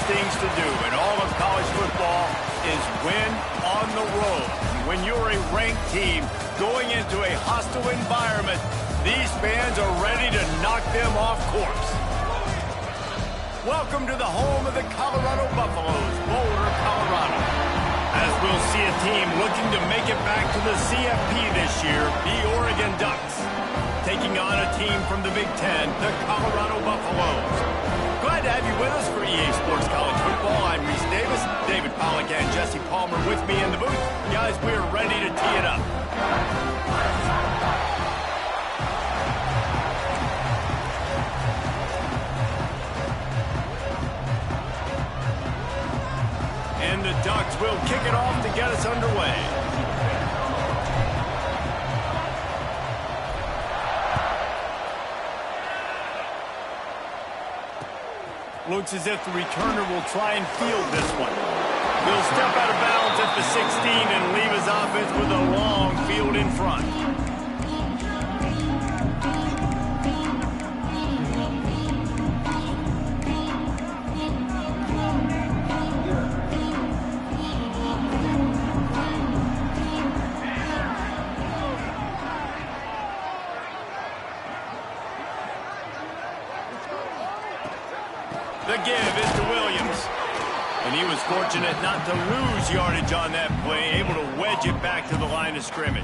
things to do in all of college football is win on the road. When you're a ranked team going into a hostile environment, these fans are ready to knock them off course. Welcome to the home of the Colorado Buffaloes, Boulder, Colorado. As we'll see a team looking to make it back to the CFP this year, the Oregon Ducks. Taking on a team from the Big Ten, the Colorado Buffaloes. Glad to have you with us for EA Sports College Football. I'm Reese Davis, David Pollack and Jesse Palmer with me in the booth. Guys, we're ready to tee it up. And the Ducks will kick it off to get us underway. Looks as if the returner will try and field this one. He'll step out of bounds at the 16 and leave his offense with a long field in front. The give is to Williams. And he was fortunate not to lose yardage on that play, able to wedge it back to the line of scrimmage.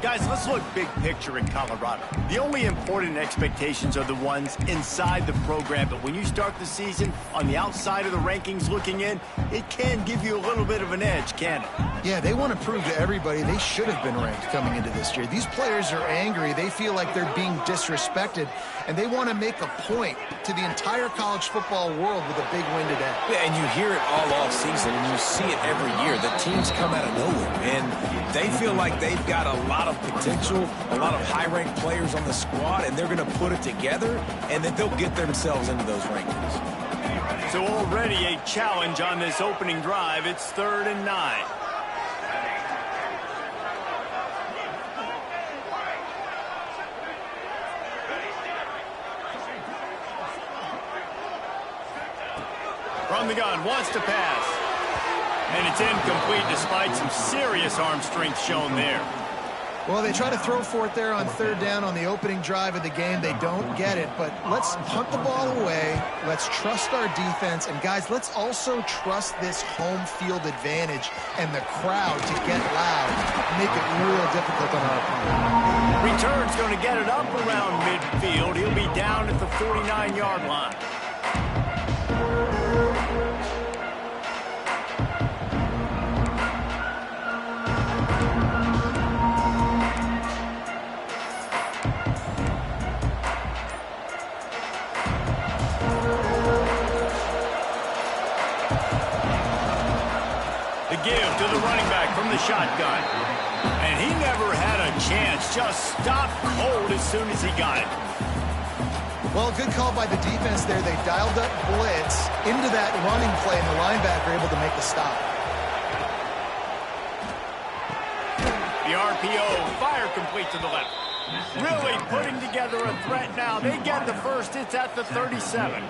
Guys, let's look big picture in Colorado. The only important expectations are the ones inside the program, but when you start the season on the outside of the rankings looking in, it can give you a little bit of an edge, can it? Yeah, they want to prove to everybody they should have been ranked coming into this year. These players are angry. They feel like they're being disrespected, and they want to make a point to the entire college football world with a big win today. Yeah, and you hear it all off season, and you see it every year. The teams come out of nowhere, and they feel like they've got a lot of potential, a lot of high-ranked players on the squad, and they're going to put it together, and then they'll get themselves into those rankings. So already a challenge on this opening drive. It's 3rd and 9. From the gun, wants to pass. And it's incomplete despite some serious arm strength shown there. Well, they try to throw for it there on 3rd down on the opening drive of the game. They don't get it, but let's punt the ball away. Let's trust our defense. And, guys, let's also trust this home field advantage and the crowd to get loud, make it real difficult on our opponent. Return's going to get it up around midfield. He'll be down at the 49-yard line. Give to the running back from the shotgun. And he never had a chance. Just stopped cold as soon as he got it. Well, good call by the defense there. They dialed up blitz into that running play, and the linebacker able to make the stop. The RPO, fire complete to the left. Really putting together a threat now. They get the first. It's at the 37.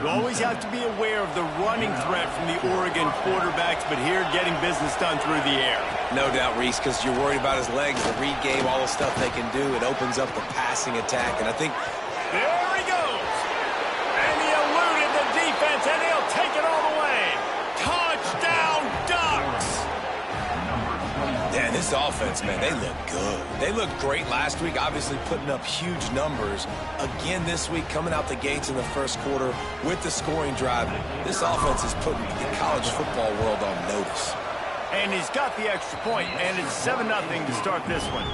You always have to be aware of the running threat from the Oregon quarterbacks, but here getting business done through the air. No doubt, Reese, because you're worried about his legs, the read game, all the stuff they can do. It opens up the passing attack, and I think... There he goes! And he eluded the defense, and he'll take it all the way. Touchdown, Ducks! Yeah, this offense, man, they look good. They looked great last week, obviously putting up huge numbers. Again this week, coming out the gates in the first quarter with the scoring drive. This offense is putting the college football world on notice. And he's got the extra point, and it's 7-0 to start this one.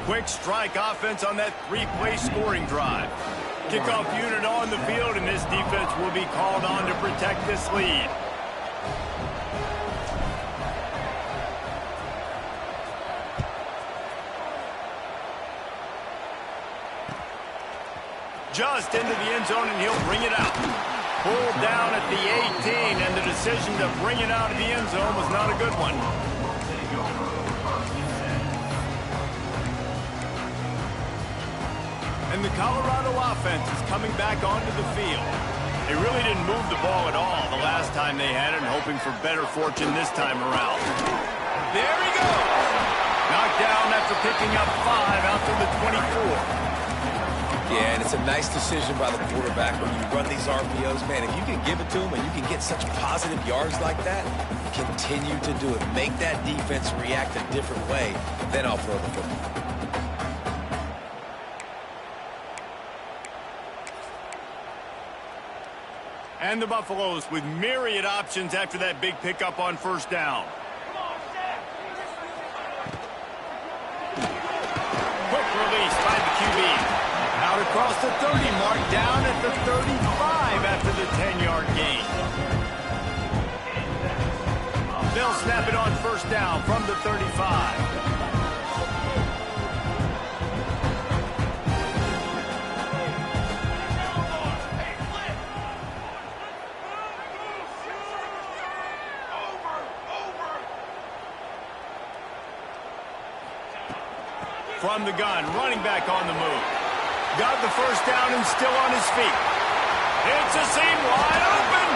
Quick strike offense on that 3-play scoring drive. Kickoff unit on the field, and this defense will be called on to protect this lead. Just into the end zone, and he'll bring it out. Pulled down at the 18, and the decision to bring it out of the end zone was not a good one. And the Colorado offense is coming back onto the field. They really didn't move the ball at all the last time they had it, and hoping for better fortune this time around. There he goes! Knocked down after picking up 5 out to the 24. Yeah, and it's a nice decision by the quarterback when you run these RPOs. Man, if you can give it to him and you can get such positive yards like that, continue to do it. Make that defense react a different way, then I'll throw the football. And the Buffaloes with myriad options after that big pickup on first down. Quick release by the QB. Out across the 30 mark, down at the 35 after the 10-yard gain. They'll snap it on first down from the 35. From the gun, running back on the move. Got the first down and still on his feet. It's a seam wide open.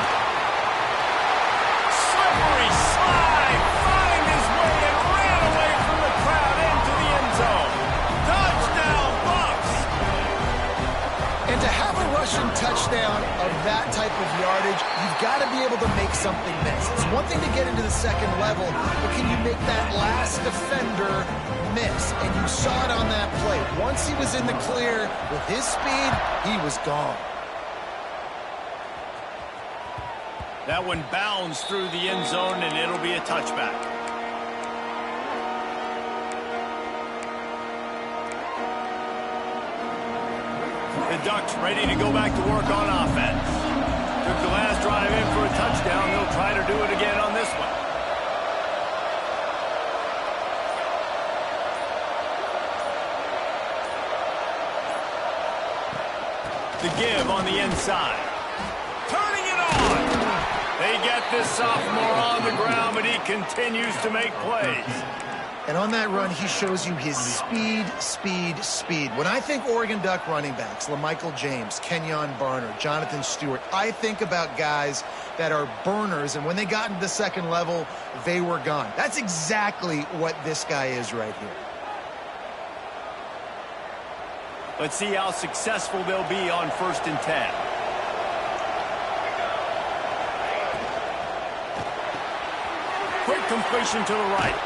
Slippery slide. Find his way and ran away from the crowd into the end zone. Touchdown, Bucs. And to have a rushing touchdown of that type of yardage, you've got to be able to make something miss. It's one thing to get into the second level, but can you make that last defender miss? And you saw it on that play. Once he was in the clear with his speed, he was gone. That one bounds through the end zone, and it'll be a touchback. The Ducks ready to go back to work on offense. Took the last drive in for a touchdown. They'll try to do it again on this one. The give on the inside. Turning it on. They get this sophomore on the ground, but he continues to make plays. And on that run, he shows you his speed, speed, speed. When I think Oregon Duck running backs, LaMichael James, Kenyon Barner, Jonathan Stewart, I think about guys that are burners, and when they got into the second level, they were gone. That's exactly what this guy is right here. Let's see how successful they'll be on 1st and 10. Quick completion to the right.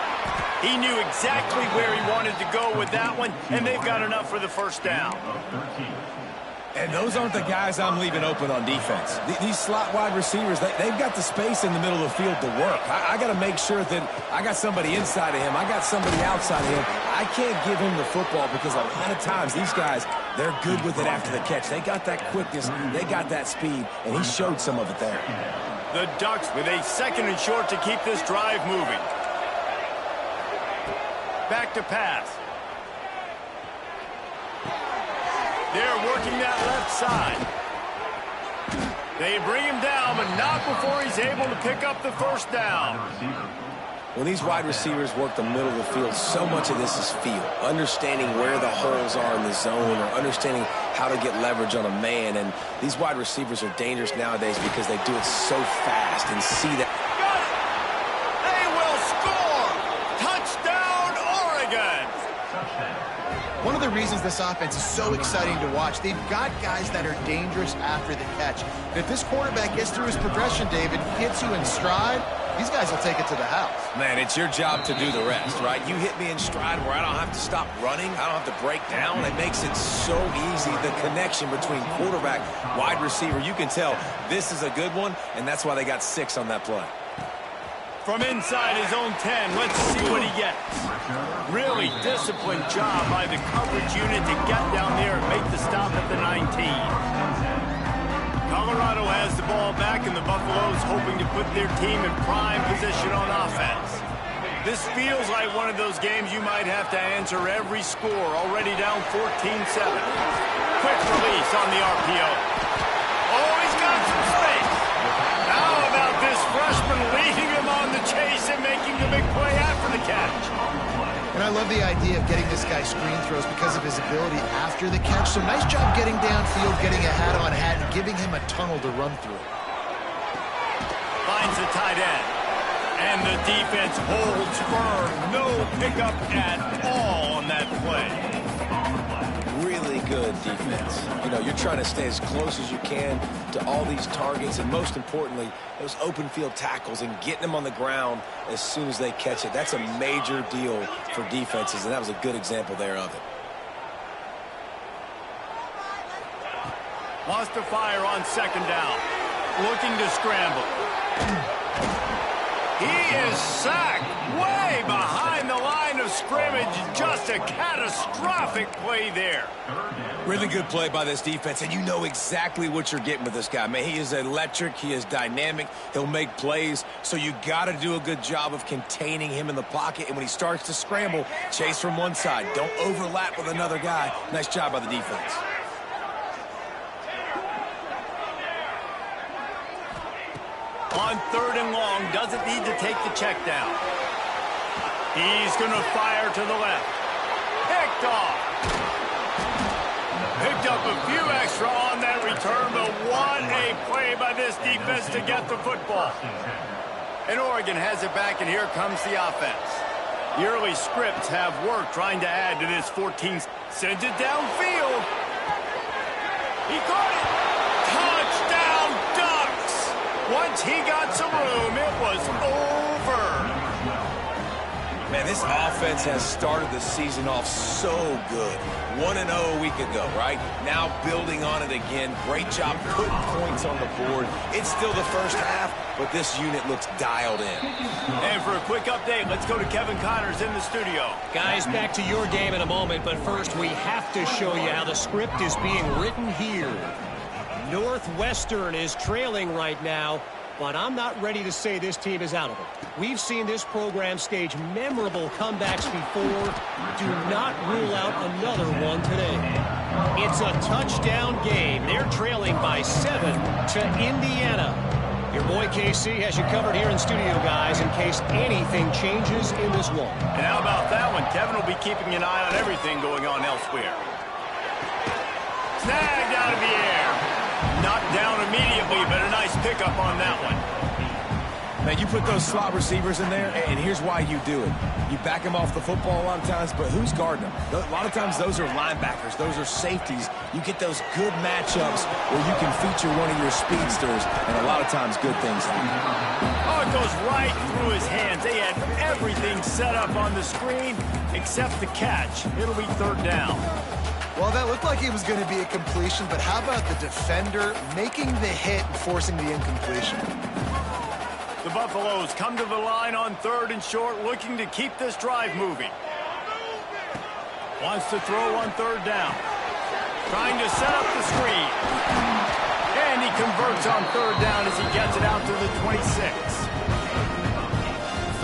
He knew exactly where he wanted to go with that one, and they've got enough for the first down. And those aren't the guys I'm leaving open on defense. These slot wide receivers, they've got the space in the middle of the field to work. I got to make sure that I got somebody inside of him. I got somebody outside of him. I can't give him the football because a lot of times these guys, they're good with it after the catch. They got that quickness. They got that speed, and he showed some of it there. The Ducks with a 2nd and short to keep this drive moving. Back to pass. They're working that left side. They bring him down, but not before he's able to pick up the first down. When these wide receivers work the middle of the field, so much of this is feel. Understanding where the holes are in the zone or understanding how to get leverage on a man. And these wide receivers are dangerous nowadays because they do it so fast and see that. Got it! They will score! Touchdown, Oregon! One of the reasons this offense is so exciting to watch, they've got guys that are dangerous after the catch. And if this quarterback gets through his progression, David, hits you in stride, these guys will take it to the house. Man, it's your job to do the rest, right? You hit me in stride where I don't have to stop running. I don't have to break down. It makes it so easy, the connection between quarterback, wide receiver. You can tell this is a good one, and that's why they got 6 on that play. From inside his own 10, let's see what he gets. Really disciplined job by the coverage unit to get down there and make the stop at the 19. Colorado has the ball back, and the Buffaloes hoping to put their team in prime position on offense. This feels like one of those games you might have to answer every score, already down 14-7. Quick release on the RPO. Oh, he's got some space. How about this freshman leading him on the chase and making the big play after the catch? And I love the idea of getting this guy screen throws because of his ability after the catch. So nice job getting downfield, getting a hat-on hat, and giving him a tunnel to run through. Finds the tight end. And the defense holds firm. No pickup at all on that play. Really good defense. You know, you're trying to stay as close as you can to all these targets, and most importantly, those open field tackles and getting them on the ground as soon as they catch it. That's a major deal for defenses, and that was a good example there of it. Wants to fire on second down. Looking to scramble. He is sacked way behind the line of scrimmage. Just a catastrophic play there. Really good play by this defense, and you know exactly what you're getting with this guy. Man, he is electric. He is dynamic. He'll make plays, so you got to do a good job of containing him in the pocket. And when he starts to scramble, chase from one side. Don't overlap with another guy. Nice job by the defense. On third and long, doesn't need to take the check down. He's going to fire to the left. Picked off. Picked up a few extra on that return, but what a play by this defense to get the football. And Oregon has it back, and here comes the offense. The early scripts have worked trying to add to this 14. Sends it downfield. He caught it. Touchdown, Ducks. Once he got some room, it was over. Man, this offense has started the season off so good. 1-0 a week ago, right? Now building on it again. Great job putting points on the board. It's still the first half, but this unit looks dialed in. And for a quick update, let's go to Kevin Connors in the studio. Guys, back to your game in a moment, but first we have to show you how the script is being written here. Northwestern is trailing right now, but I'm not ready to say this team is out of it. We've seen this program stage memorable comebacks before. Do not rule out another one today. It's a touchdown game. They're trailing by 7 to Indiana. Your boy KC has you covered here in studio, guys, in case anything changes in this one. And how about that one? Kevin will be keeping an eye on everything going on elsewhere. Snagged out of the air. Knocked down immediately, but a nice pickup on that one. Man, you put those slot receivers in there, and here's why you do it. You back them off the football a lot of times, but who's guarding them? A lot of times those are linebackers. Those are safeties. You get those good matchups where you can feature one of your speedsters, and a lot of times good things happen. Oh, it goes right through his hands. They had everything set up on the screen except the catch. It'll be third down. Well, that looked like it was going to be a completion, but how about the defender making the hit and forcing the incompletion? The Buffaloes come to the line on third and short, looking to keep this drive moving. Wants to throw on third down. Trying to set up the screen. And he converts on third down as he gets it out to the 26.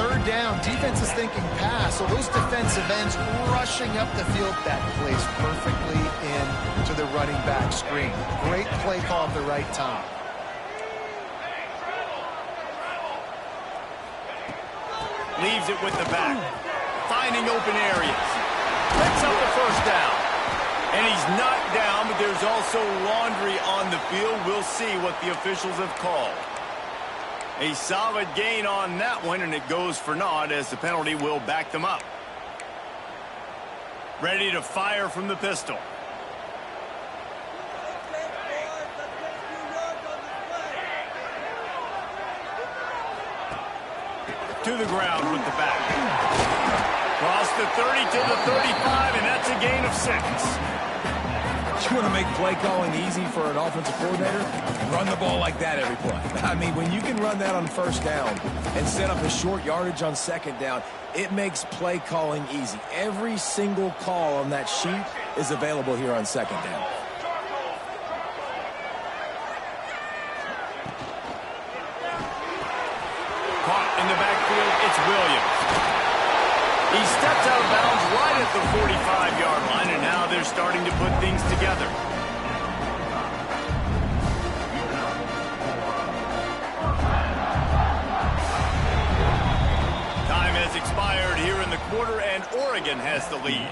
Third down, defense is thinking pass, so those defensive ends rushing up the field. That plays perfectly into the running back screen. Great play call at the right time. Leaves it with the back. Finding open areas. Picks up the first down. And he's knocked down, but there's also laundry on the field. We'll see what the officials have called. A solid gain on that one, and it goes for naught as the penalty will back them up. Ready to fire from the pistol. To the ground with the back. Cross the 30 to the 35, and that's a gain of 6. You want to make play calling easy for an offensive coordinator? Run the ball like that every play. I mean, when you can run that on first down and set up a short yardage on second down, it makes play calling easy. Every single call on that sheet is available here on second down. Caught in the backfield, it's Williams. He steps out of bounds right at the 45-yard line, and now they're starting to put things together. Time has expired here in the quarter, and Oregon has the lead.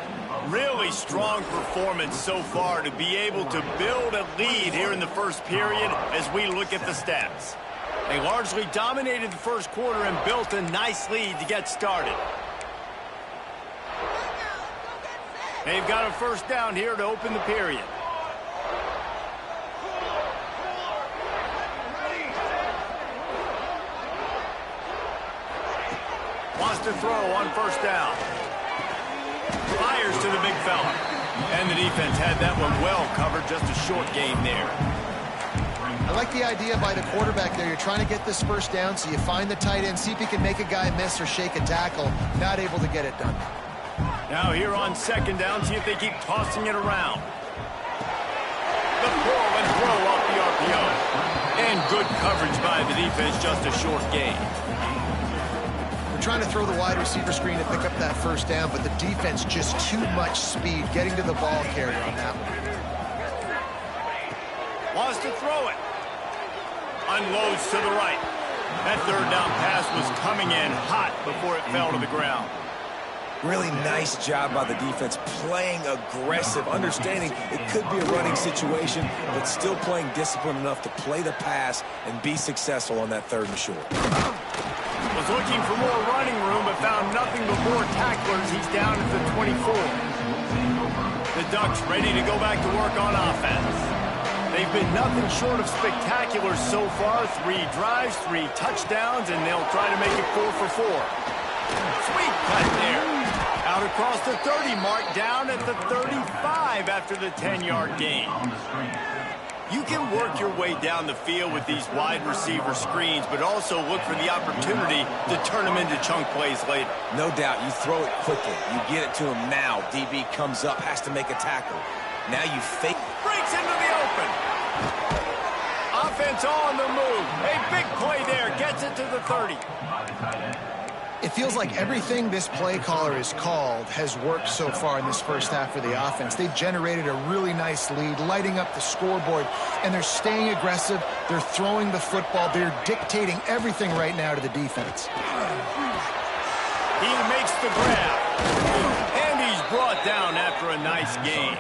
Really strong performance so far to be able to build a lead here in the first period as we look at the stats. They largely dominated the first quarter and built a nice lead to get started. They've got a first down here to open the period. Wants to throw on first down. Fires to the big fella. And the defense had that one well covered, just a short game there. I like the idea by the quarterback there. You're trying to get this first down, so you find the tight end, see if he can make a guy miss or shake a tackle. Not able to get it done. Now here on second down, see if they keep tossing it around. The pull and throw off the RPO. And good coverage by the defense, just a short gain. We're trying to throw the wide receiver screen to pick up that first down, but the defense just too much speed getting to the ball carrier on that one. Wants to throw it. Unloads to the right. That third down pass was coming in hot before it fell to the ground. Really nice job by the defense, playing aggressive, understanding it could be a running situation, but still playing disciplined enough to play the pass and be successful on that third and short. Was looking for more running room, but found nothing but more tacklers. He's down at the 24. The Ducks ready to go back to work on offense. They've been nothing short of spectacular so far. 3 drives, 3 touchdowns, and they'll try to make it 4 for 4. Sweet cut there. Out across the 30 mark, down at the 35 after the 10-yard gain. You can work your way down the field with these wide receiver screens, but also look for the opportunity to turn them into chunk plays later. No doubt, you throw it quickly. You get it to him now. DB comes up, has to make a tackle. Now you fake. Breaks into the open. Offense on the move. A big play there. Gets it to the 30. It feels like everything this play caller has called has worked so far in this first half for the offense. They've generated a really nice lead, lighting up the scoreboard, and they're staying aggressive. They're throwing the football. They're dictating everything right now to the defense. He makes the grab, and he's brought down after a nice gain.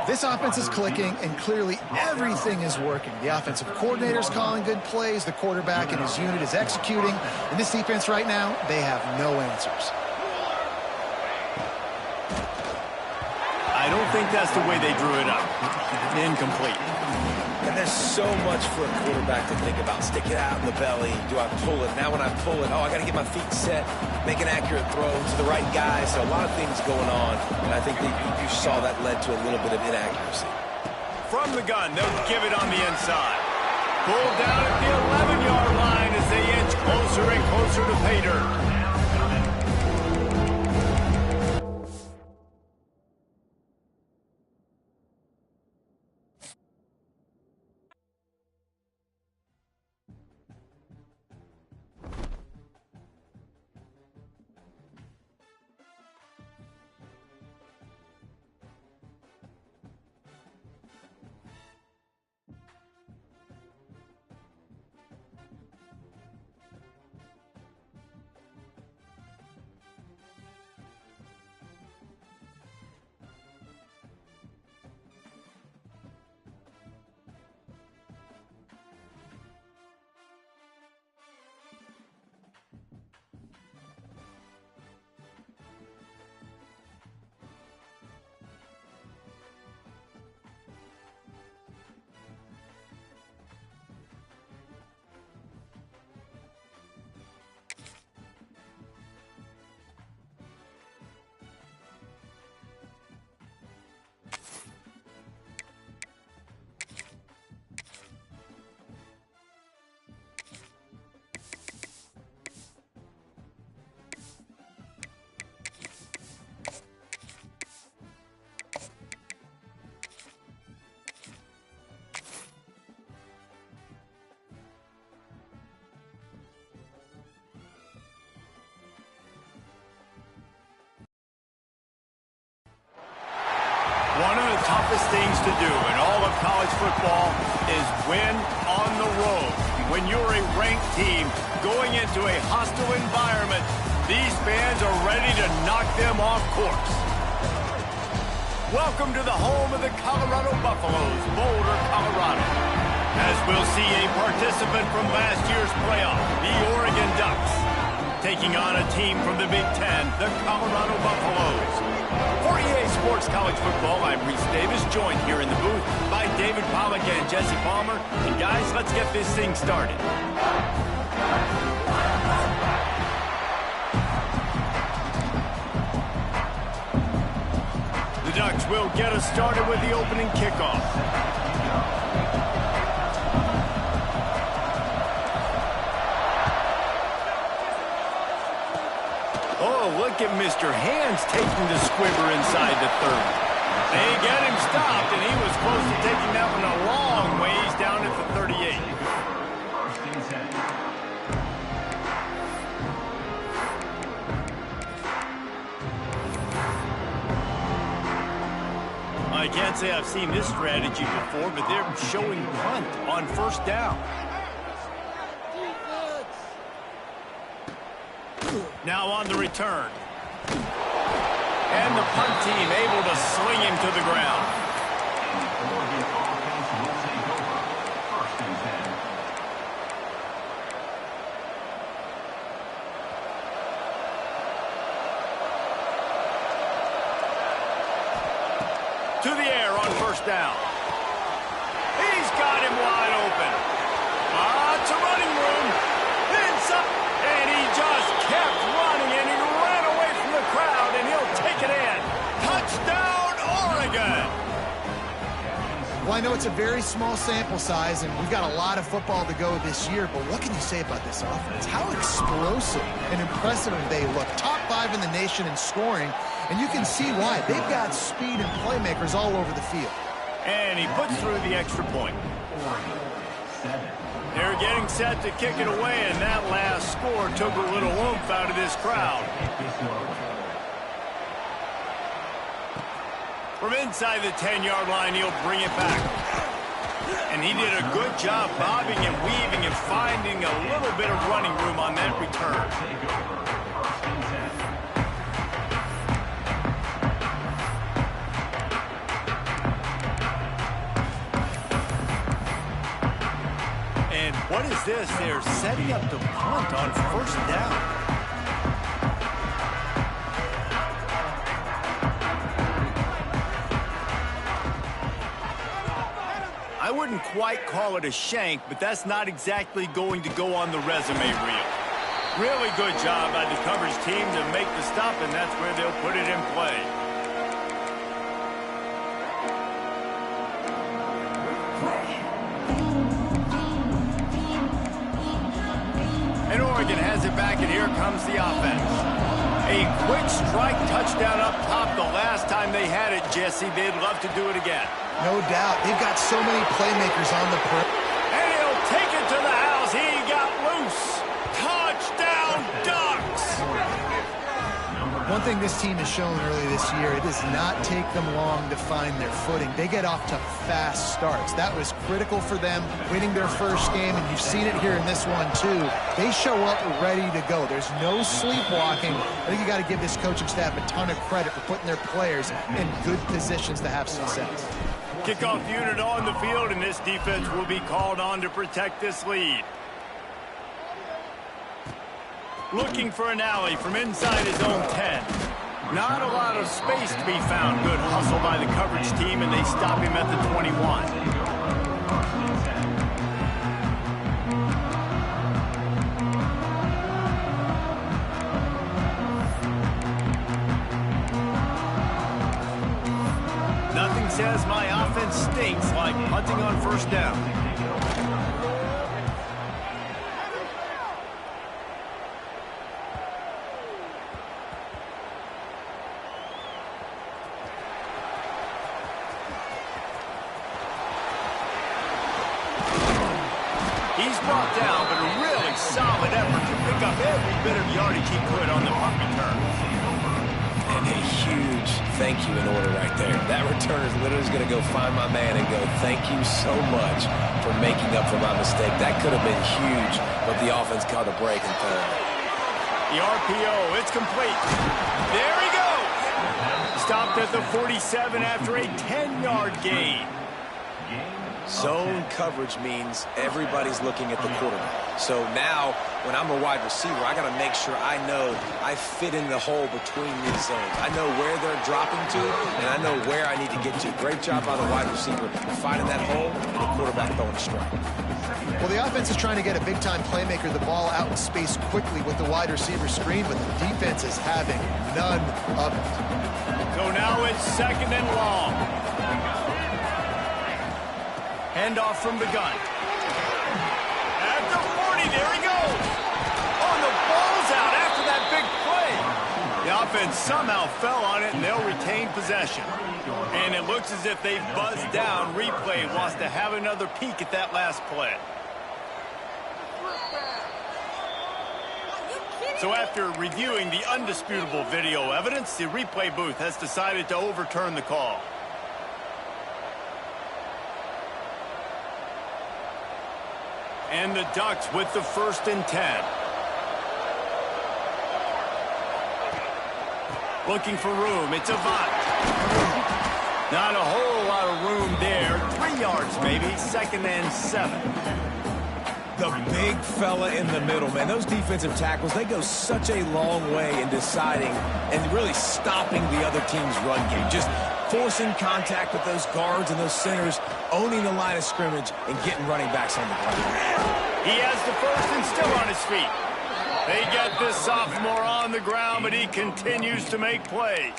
This offense is clicking, and clearly everything is working. The offensive coordinator's calling good plays. The quarterback and his unit is executing. And this defense right now, they have no answers. I don't think that's the way they drew it up. Incomplete. And there's so much for a quarterback to think about. Stick it out in the belly. Do I pull it? Now when I pull it, I got to get my feet set, make an accurate throw to the right guy. So a lot of things going on. And I think that you saw that led to a little bit of inaccuracy. From the gun, they'll give it on the inside. Pulled down at the 11-yard line as they inch closer and closer to pay dirt. One of the toughest things to do in all of college football is win on the road. When you're a ranked team going into a hostile environment, These fans are ready to knock them off course. Welcome to the home of the Colorado Buffaloes, Boulder, Colorado. As we'll see a participant from last year's playoff, the Oregon Ducks, taking on a team from the Big Ten, the Colorado Buffaloes. For EA Sports College Football, I'm Reese Davis, joined here in the booth by David Pollack and Jesse Palmer. And guys, let's get this thing started. The Ducks will get us started with the opening kickoff. Oh, look at Mr. Hands taking the squibber inside the 30. They get him stopped, and he was close to taking that one a long ways down at the 38. I can't say I've seen this strategy before, but they're showing punt on first down. Now on the return. And the punt team able to sling him to the ground. To the air on first down. He's got him wide open. Lots of running room. Inside. And he just kept running, and he ran away from the crowd, and he'll take it in. Touchdown, Oregon! Well, I know it's a very small sample size, and we've got a lot of football to go this year, but what can you say about this offense? How explosive and impressive they look. Top 5 in the nation in scoring, and you can see why. They've got speed and playmakers all over the field. And he puts through the extra point. They're getting set to kick it away, and that last score took a little oomph out of this crowd. From inside the 10-yard line, he'll bring it back. And he did a good job bobbing and weaving and finding a little bit of running room on that return. And what is this? They're setting up the punt on first down. I wouldn't quite call it a shank, but that's not exactly going to go on the resume reel. Really good job by the coverage team to make the stop, and that's where they'll put it in play. And Oregon has it back, and here comes the offense. A quick strike touchdown up top the last time they had it, Jesse. They'd love to do it again. No doubt. They've got so many playmakers on the perimeter. And he'll take it to the house. He got loose. Touchdown, Ducks! One thing this team has shown early this year, it does not take them long to find their footing. They get off to fast starts. That was critical for them, winning their first game, and you've seen it here in this one too. They show up ready to go. There's no sleepwalking. I think you got to give this coaching staff a ton of credit for putting their players in good positions to have success. Kickoff unit on the field, and this defense will be called on to protect this lead. Looking for an alley from inside his own 10. Not a lot of space to be found. Good hustle by the coverage team, and they stop him at the 21. Nothing says my offense stinks like punting on first down. He's brought down, but a really solid effort to pick up every bit of yardage he could on the punt return. And a huge thank you in order right there. That returner is literally going to go find my man and go, thank you so much for making up for my mistake. That could have been huge, but the offense caught a break and found it. The RPO, it's complete. There he goes. Stopped at the 47 after a 10-yard gain. Zone coverage means everybody's looking at the quarterback. So now, when I'm a wide receiver, I got to make sure I know I fit in the hole between these zones. I know where they're dropping to, and I know where I need to get to. Great job by the wide receiver finding that hole, and the quarterback throwing a strike. Well, the offense is trying to get a big-time playmaker the ball out in space quickly with the wide receiver screen, but the defense is having none of it. So now it's 2nd and long. Handoff from the gun. At the 40, there he goes. Oh, the ball's out after that big play. The offense somehow fell on it, and they'll retain possession. And it looks as if they've buzzed down. Replay wants to have another peek at that last play. So after reviewing the undisputable video evidence, the replay booth has decided to overturn the call. And the Ducks with the 1st and 10. Looking for room. It's Avant. Not a whole lot of room there. 3 yards maybe. 2nd and 7. The big fella in the middle, man. Those defensive tackles, they go such a long way in deciding and really stopping the other team's run game. Just forcing contact with those guards and those centers, owning the line of scrimmage, and getting running backs on the ground. He has the 1st and still on his feet. They get this sophomore on the ground, but he continues to make plays.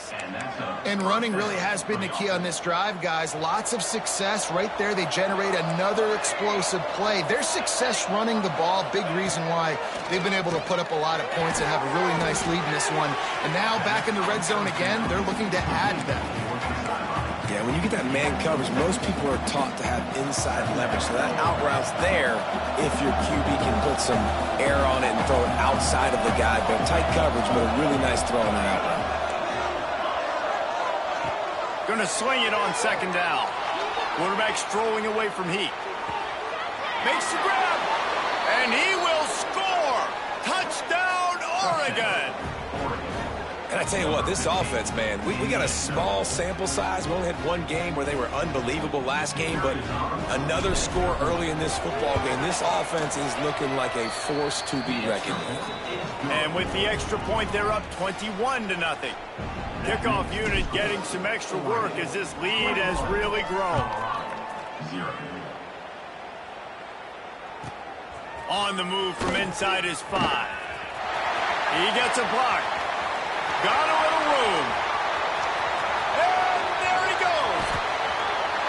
And running really has been the key on this drive, guys. Lots of success right there. They generate another explosive play. Their success running the ball, big reason why they've been able to put up a lot of points and have a really nice lead in this one. And now back in the red zone again, they're looking to add to that. Yeah, when you get that man coverage, most people are taught to have inside leverage. So that out route's there if your QB can put some air on it and throw it outside of the guy. But tight coverage, but a really nice throw on that out route. Going to swing it on 2nd down. Quarterback strolling away from heat. Makes the grab, and he will score. Touchdown, Oregon. And I tell you what, this offense, man, we got a small sample size. We only had one game where they were unbelievable last game, but another score early in this football game. This offense is looking like a force to be reckoned with. And with the extra point, they're up 21-0. Kickoff unit getting some extra work as this lead has really grown. On the move from inside his 5. He gets a block. Got a little room. And there he goes.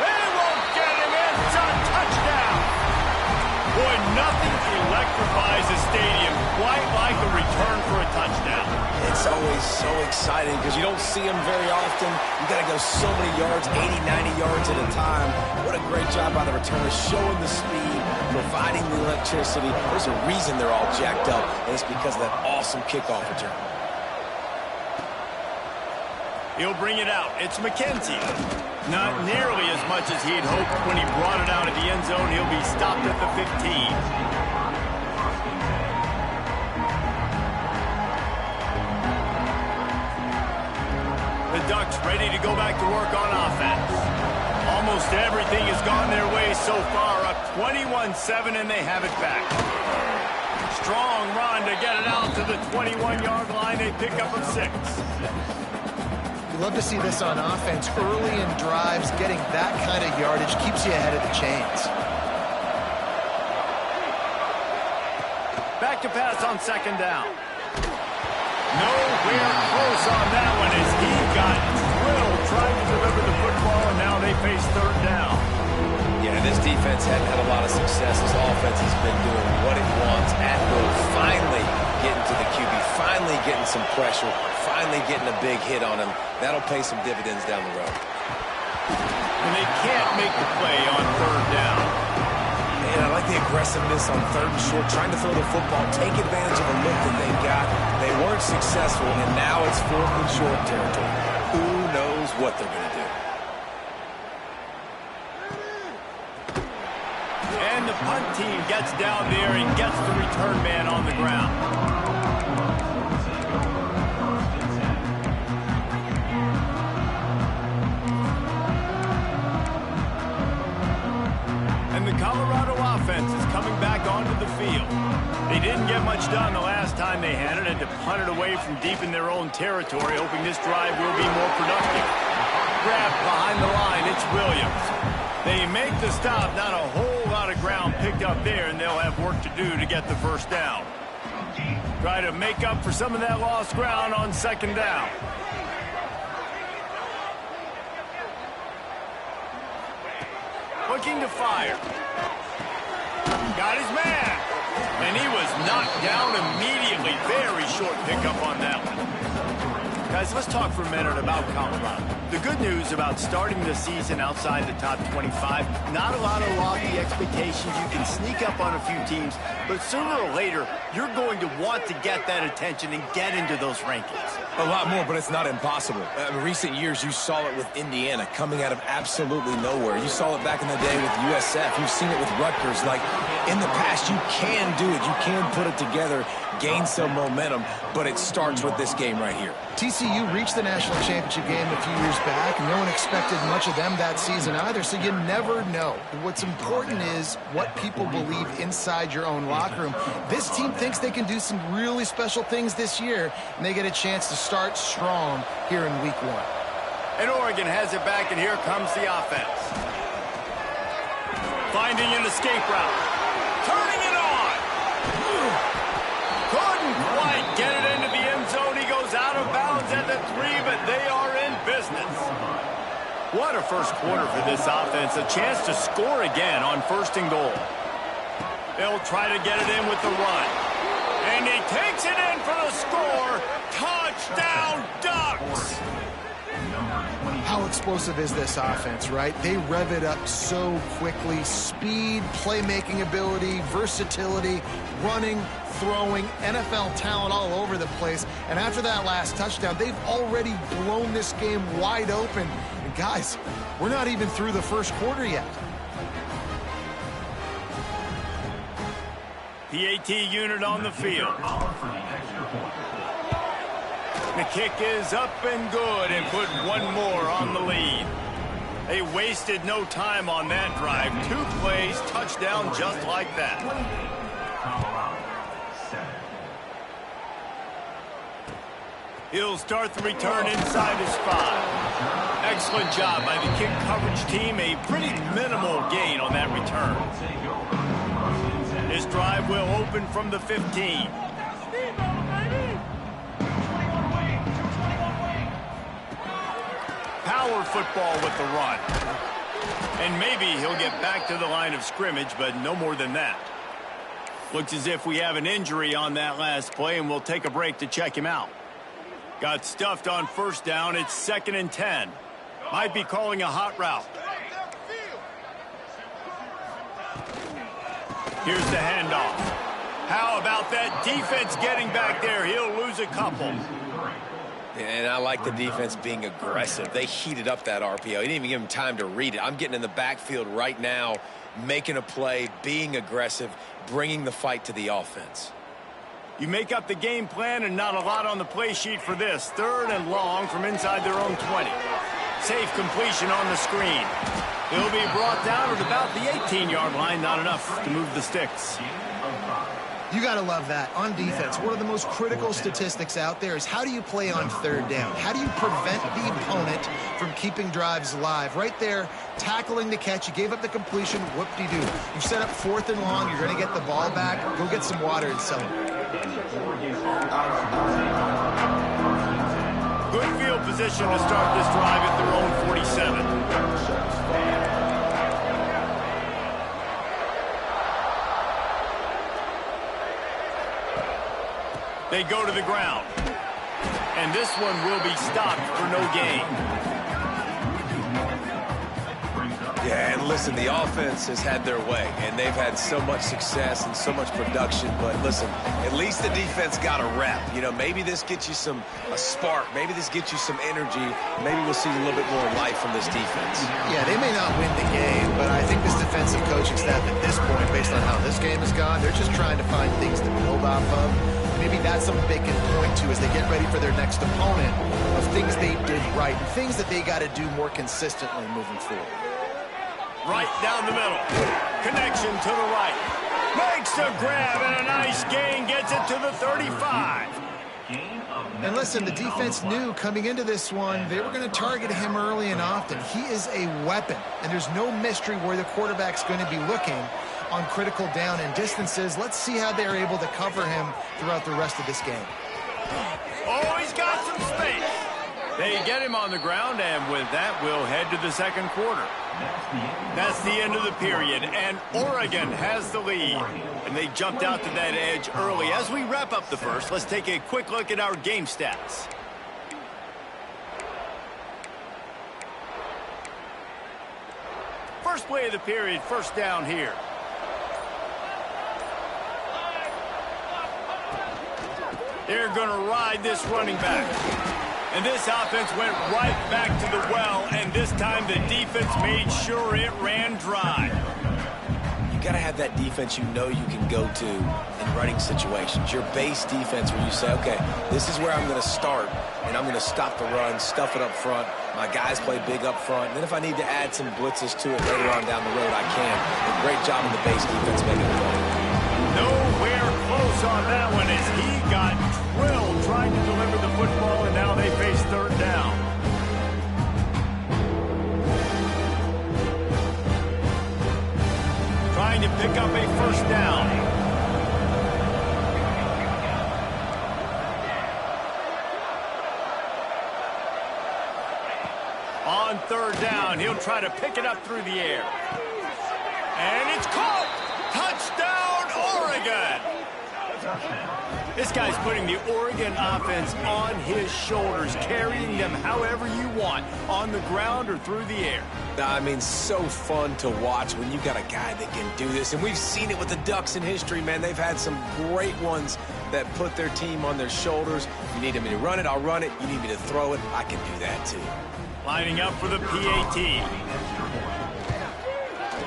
They won't get him in. It's a touchdown. Boy, nothing electrifies a stadium quite like a return for a touchdown. It's always so exciting because you don't see them very often. You got to go so many yards, 80, 90 yards at a time. What a great job by the returner, showing the speed, providing the electricity. There's a reason they're all jacked up, and it's because of that awesome kickoff return. He'll bring it out. It's McKenzie. Not nearly as much as he'd hoped when he brought it out of the end zone. He'll be stopped at the 15. The Ducks ready to go back to work on offense. Almost everything has gone their way so far, up 21-7, and they have it back. Strong run to get it out to the 21-yard line. They pick up a 6. You love to see this on offense. Early in drives, getting that kind of yardage keeps you ahead of the chains. Back to pass on 2nd down. Nowhere close on that one as he got drilled trying to deliver the football, and now they face 3rd down. Yeah, this defense hadn't had a lot of success. This offense has been doing what it wants at will. Finally getting to the QB, finally getting some pressure, finally getting a big hit on him. That'll pay some dividends down the road. And they can't make the play on 3rd down. And I like the aggressiveness on 3rd and short, trying to throw the football, take advantage of a look that they got. They weren't successful, and now it's 4th and short territory. Who knows what they're going to do? And the punt team gets down there and gets the return man on the ground. done the last time they had it, and to punt it away from deep in their own territory, hoping this drive will be more productive. Grab behind the line, it's Williams. They make the stop, not a whole lot of ground picked up there, and they'll have work to do to get the first down. Try to make up for some of that lost ground on second down. Looking to fire. Got his man. And he was knocked down immediately. Very short pickup on that one. Guys, let's talk for a minute about Colorado. The good news about starting the season outside the top 25, not a lot of lofty expectations. You can sneak up on a few teams, but sooner or later, you're going to want to get that attention and get into those rankings. A lot more, but it's not impossible. In recent years, you saw it with Indiana coming out of absolutely nowhere. You saw it back in the day with USF. You've seen it with Rutgers. Like, in the past, you can do it. You can put it together, gain some momentum, but it starts with this game right here. TCU reached the national championship game a few years back, and no one expected much of them that season either, so you never know. What's important is what people believe inside your own locker room. This team thinks they can do some really special things this year, and they get a chance to start strong here in week 1. And Oregon has it back, and here comes the offense. Finding an escape route. Turning it on. Couldn't quite get it into the end zone. He goes out of bounds at the 3, but they are in business. What a first quarter for this offense. A chance to score again on 1st and goal. They'll try to get it in with the run. And he takes it in for the score. Touchdown, Ducks! How explosive is this offense, right? They rev it up so quickly. Speed, playmaking ability, versatility, running, throwing, NFL talent all over the place. And after that last touchdown, they've already blown this game wide open. And guys, we're not even through the first quarter yet. PAT unit on the field. The kick is up and good and put one more on the lead. They wasted no time on that drive. 2 plays, touchdown just like that. He'll start the return inside his 5. Excellent job by the kick coverage team. A pretty minimal gain on that return. This drive will open from the 15. Power football with the run. And maybe he'll get back to the line of scrimmage, but no more than that. Looks as if we have an injury on that last play, and we'll take a break to check him out. Got stuffed on 1st down. It's 2nd and 10. Might be calling a hot route. Here's the handoff. How about that defense getting back there? He'll lose a couple. And I like the defense being aggressive. They heated up that RPO. He didn't even give him time to read it. I'm getting in the backfield right now, making a play, being aggressive, bringing the fight to the offense. You make up the game plan and not a lot on the play sheet for this. 3rd and long from inside their own 20. Safe completion on the screen. He'll be brought down at about the 18-yard line. Not enough to move the sticks. You got to love that. On defense, one of the most critical statistics out there is how do you play on 3rd down? How do you prevent the opponent from keeping drives alive? Right there, tackling the catch. You gave up the completion. Whoop-de-doo. You set up 4th and long. You're going to get the ball back. Go get some water and celebrate. Good field position to start this drive at their own 47. They go to the ground. And this one will be stopped for no gain. Yeah, and listen, the offense has had their way, and they've had so much success and so much production. But listen, at least the defense got a rep. You know, maybe this gets you a spark. Maybe this gets you some energy. Maybe we'll see a little bit more life from this defense. Yeah, they may not win the game, but I think this defensive coaching staff at this point, based on how this game has gone, they're just trying to find things to build off of. Maybe that's something they can point to as they get ready for their next opponent, of things they did right and things that they got to do more consistently moving forward. Right down the middle. Connection to the right. Makes the grab, and a nice gain gets it to the 35. And listen, the defense knew coming into this one, they were going to target him early and often. He is a weapon, and there's no mystery where the quarterback's going to be looking on critical down and distances. Let's see how they're able to cover him throughout the rest of this game. Oh, he's got some space. They get him on the ground, and with that, we'll head to the second quarter. That's the end of the period, and Oregon has the lead. And they jumped out to that edge early. As we wrap up the first, let's take a quick look at our game stats. First play of the period, first down here. They're going to ride this running back. And this offense went right back to the well, and this time the defense made sure it ran dry. You got to have that defense you know you can go to in running situations. Your base defense where you say, okay, this is where I'm going to start, and I'm going to stop the run, stuff it up front. My guys play big up front. And then if I need to add some blitzes to it later on down the road, I can. A great job in the base defense making the play. Nowhere close on that one as he got drilled trying to deliver the football, and now they face third down. Trying to pick up a first down. On third down, he'll try to pick it up through the air. And it's caught! Touchdown, Oregon! This guy's putting the Oregon offense on his shoulders, carrying them however you want, on the ground or through the air. I mean, so fun to watch when you got a guy that can do this. And we've seen it with the Ducks in history, man. They've had some great ones that put their team on their shoulders. You need me to run it, I'll run it. You need me to throw it, I can do that too. Lining up for the PAT.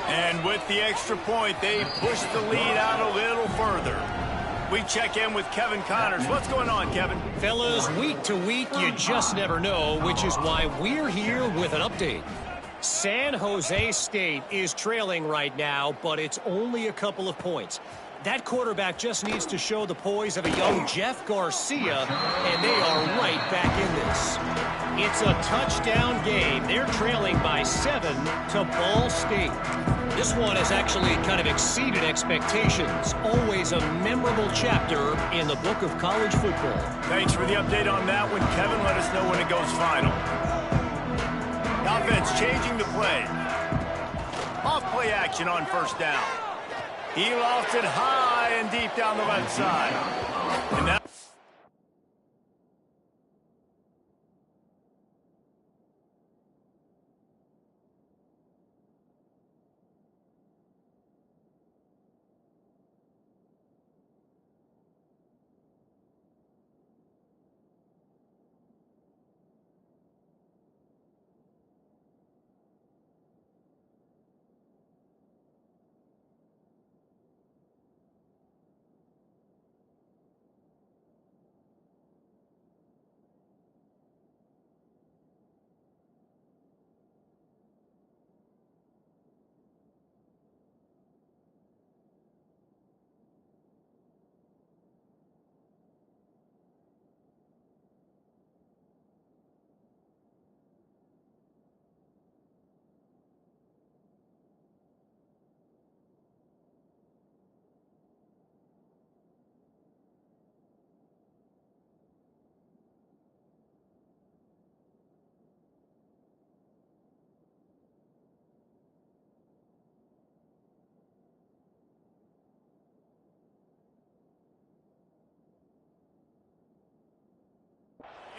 And with the extra point, they push the lead out a little further. We check in with Kevin Connors. What's going on, Kevin? Fellas, week to week, you just never know, which is why we're here with an update. San Jose State is trailing right now, but it's only a couple of points. That quarterback just needs to show the poise of a young Jeff Garcia, and they are right back in this. It's a touchdown game. They're trailing by 7 to Ball State. This one has actually kind of exceeded expectations. Always a memorable chapter in the book of college football. Thanks for the update on that one, Kevin. Let us know when it goes final. Offense changing the play. Off play action on first down. He lofts it high and deep down the left side. And now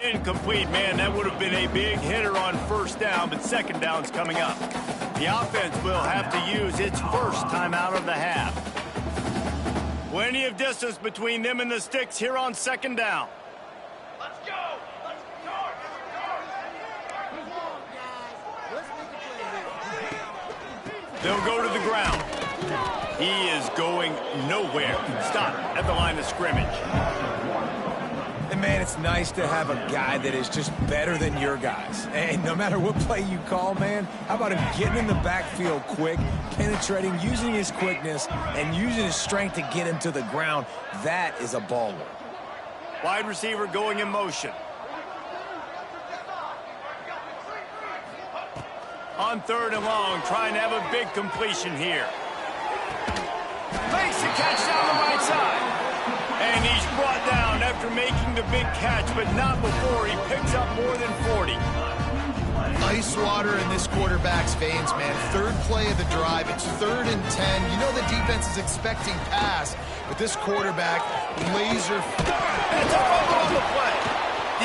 incomplete, man. That would have been a big hitter on first down, but second down's coming up. The offense will have to use its first timeout of the half. Plenty of distance between them and the sticks here on second down. Let's go! Let's go! They'll go to the ground. He is going nowhere. Stop at the line of scrimmage. And, man, it's nice to have a guy that is just better than your guys. And no matter what play you call, man, how about him getting in the backfield quick, penetrating, using his quickness, and using his strength to get him to the ground. That is a baller. Wide receiver going in motion. On 3rd and long, trying to have a big completion here. Makes the catch down the right side. And he's brought down after making the big catch, but not before he picks up more than 40. Ice water in this quarterback's veins, man. 3rd play of the drive. It's 3rd and 10. You know the defense is expecting pass, but this quarterback, laser. It's a fumble on the play.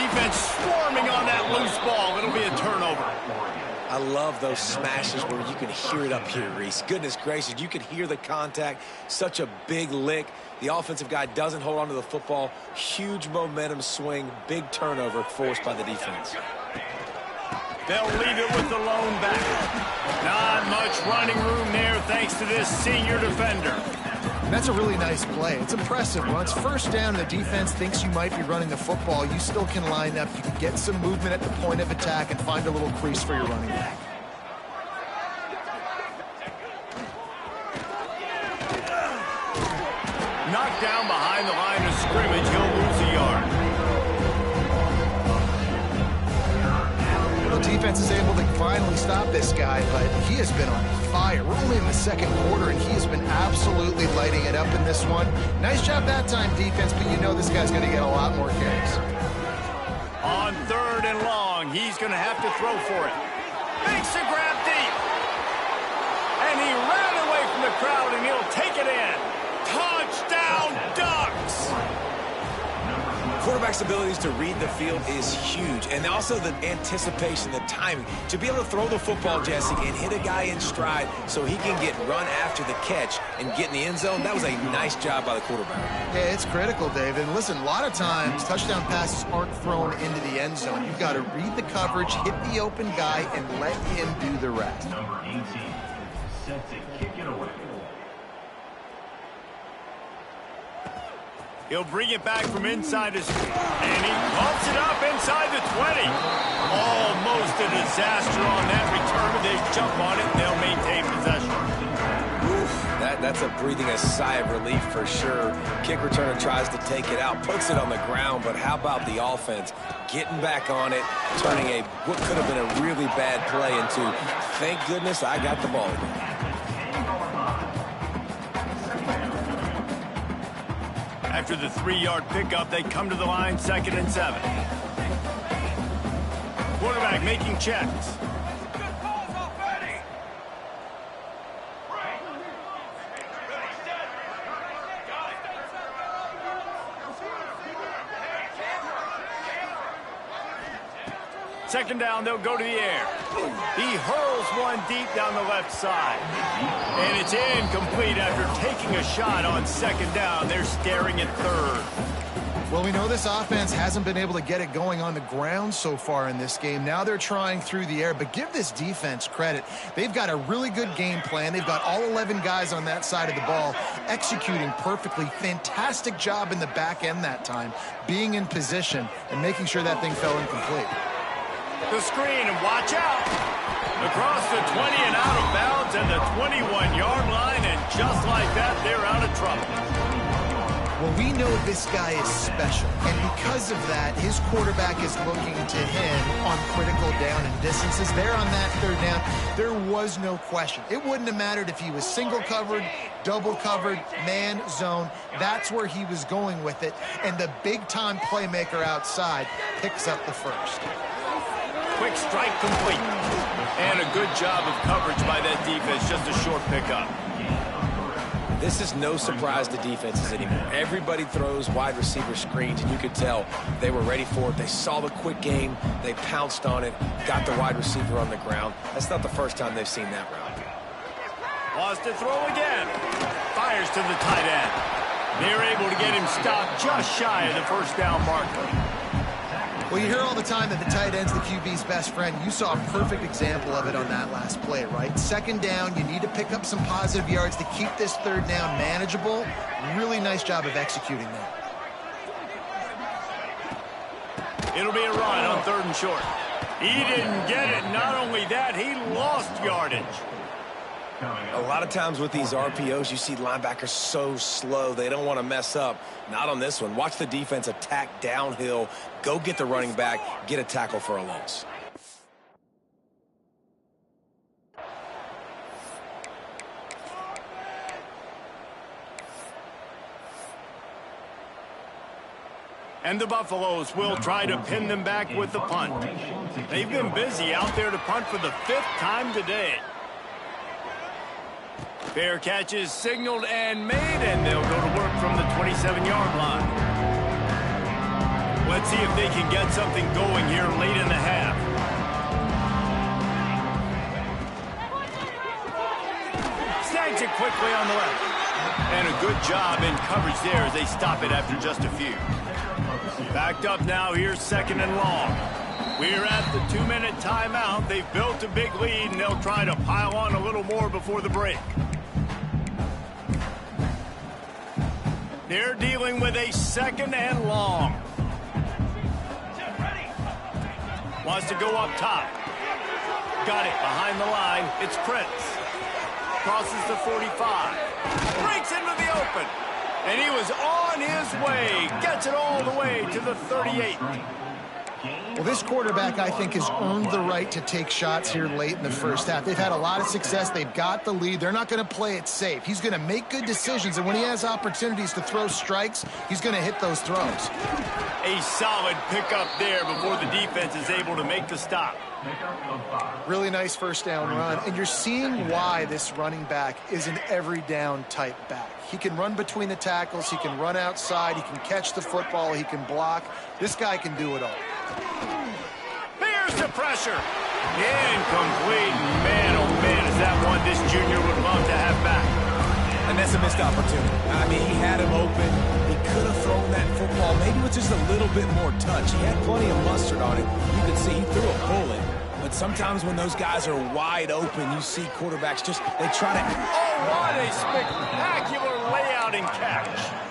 Defense swarming on that loose ball. It'll be a turnover. I love those smashes where you can hear it up here, Reese. Goodness gracious, you can hear the contact. Such a big lick. The offensive guy doesn't hold on to the football. Huge momentum swing. Big turnover forced by the defense. They'll leave it with the lone back. Not much running room there thanks to this senior defender. That's a really nice play. It's impressive. Once 1st down and the defense thinks you might be running the football, you still can line up. You can get some movement at the point of attack and find a little crease for your running back. Knocked down behind the line of scrimmage. He'll lose a yard. The defense is able to finally stop this guy, but he has been on fire. We're only in the 2nd quarter, and he has been absolutely lighting it up in this one. Nice job that time, defense, but you know this guy's going to get a lot more carries. On 3rd and long, he's going to have to throw for it. Makes the grab deep. And he ran away from the crowd, and he'll take it in. Touchdown, Ducks! Quarterback's abilities to read the field is huge, and also the anticipation, the timing. To be able to throw the football, Jesse, and hit a guy in stride so he can get run after the catch and get in the end zone, that was a nice job by the quarterback. Yeah, it's critical, David. And listen, a lot of times, touchdown passes aren't thrown into the end zone. You've got to read the coverage, hit the open guy, and let him do the rest. Number 18, set to kick it away. He'll bring it back from inside his... And he bumps it up inside the 20. Almost a disaster on that return, but they jump on it and they'll maintain possession. Oof, that's a breathing a sigh of relief for sure. Kick returner tries to take it out, puts it on the ground, but how about the offense getting back on it, turning what could have been a really bad play into, thank goodness I got the ball again. After the 3-yard pickup, they come to the line, 2nd and 7. Quarterback making checks. Second down, they'll go to the air. He hurls one deep down the left side. And it's incomplete after taking a shot on 2nd down. They're staring at 3rd. Well, we know this offense hasn't been able to get it going on the ground so far in this game. Now they're trying through the air, but give this defense credit. They've got a really good game plan. They've got all 11 guys on that side of the ball executing perfectly. Fantastic job in the back end that time, being in position and making sure that thing fell incomplete. The screen, and watch out. Across the 20 and out of bounds and the 21-yard line, and just like that, they're out of trouble. Well, we know this guy is special, and because of that, his quarterback is looking to him on critical down and distances. There on that 3rd down, there was no question. It wouldn't have mattered if he was single covered, double covered, man, zone. That's where he was going with it, and the big-time playmaker outside picks up the first. Quick strike complete. And a good job of coverage by that defense, just a short pickup. This is no surprise to defenses anymore. Everybody throws wide receiver screens, and you could tell they were ready for it. They saw the quick game. They pounced on it, got the wide receiver on the ground. That's not the first time they've seen that route. Lost to throw again. Fires to the tight end. They're able to get him stopped just shy of the 1st down marker. Well, you hear all the time that the tight end's the QB's best friend. You saw a perfect example of it on that last play, right? 2nd down, you need to pick up some positive yards to keep this 3rd down manageable. Really nice job of executing that. It'll be a run on 3rd and short. He didn't get it. Not only that, he lost yardage. A lot of times with these RPOs, you see linebackers so slow, they don't want to mess up. Not on this one. Watch the defense attack downhill, go get the running back, get a tackle for a loss. And the Buffaloes will try to pin them back with the punt. They've been busy out there to punt for the 5th time today. Fair catch is signaled and made, and they'll go to work from the 27-yard line. Let's see if they can get something going here late in the half. Snags it quickly on the left. And a good job in coverage there as they stop it after just a few. Backed up now, here's 2nd and long. We're at the 2-minute timeout. They've built a big lead, and they'll try to pile on a little more before the break. They're dealing with a 2nd and long. Wants to go up top. Got it behind the line. It's Prince. Crosses the 45. Breaks into the open. And he was on his way. Gets it all the way to the 38. Well, this quarterback, I think, has earned the right to take shots here late in the first half. They've had a lot of success. They've got the lead. They're not going to play it safe. He's going to make good decisions, and when he has opportunities to throw strikes, he's going to hit those throws. A solid pickup there before the defense is able to make the stop. Really nice first down run, and you're seeing why this running back is an every down type back. He can run between the tackles, he can run outside, he can catch the football, he can block. This guy can do it all. Here's the pressure. Incomplete. Man, oh man, is that one this junior would love to have back. And that's a missed opportunity. I mean, he had him open. He could have thrown that football maybe with just a little bit more touch. He had plenty of mustard on it. You could see he threw a bullet. But sometimes when those guys are wide open, you see quarterbacks just, they try to... Oh, what a spectacular layout and catch.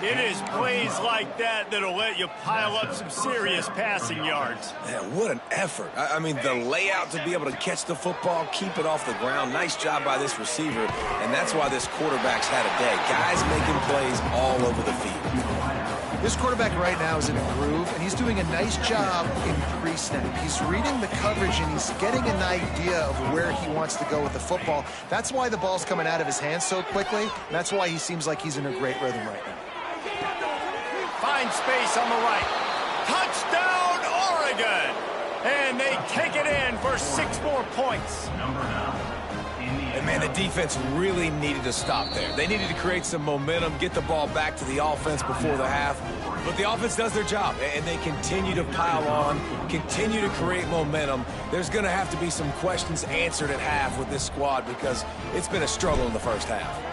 It is plays like that that'll let you pile up some serious passing yards. Man, what an effort. I mean, the layout to be able to catch the football, keep it off the ground. Nice job by this receiver, and that's why this quarterback's had a day. Guys making plays all over the field. This quarterback right now is in a groove, and he's doing a nice job in pre-snap. He's reading the coverage, and he's getting an idea of where he wants to go with the football. That's why the ball's coming out of his hands so quickly, and that's why he seems like he's in a great rhythm right now. Finds space on the right. Touchdown, Oregon! And they take it in for 6 more points. And man, the defense really needed to stop there. They needed to create some momentum, get the ball back to the offense before the half. But the offense does their job, and they continue to pile on, continue to create momentum. There's going to have to be some questions answered at half with this squad because it's been a struggle in the first half.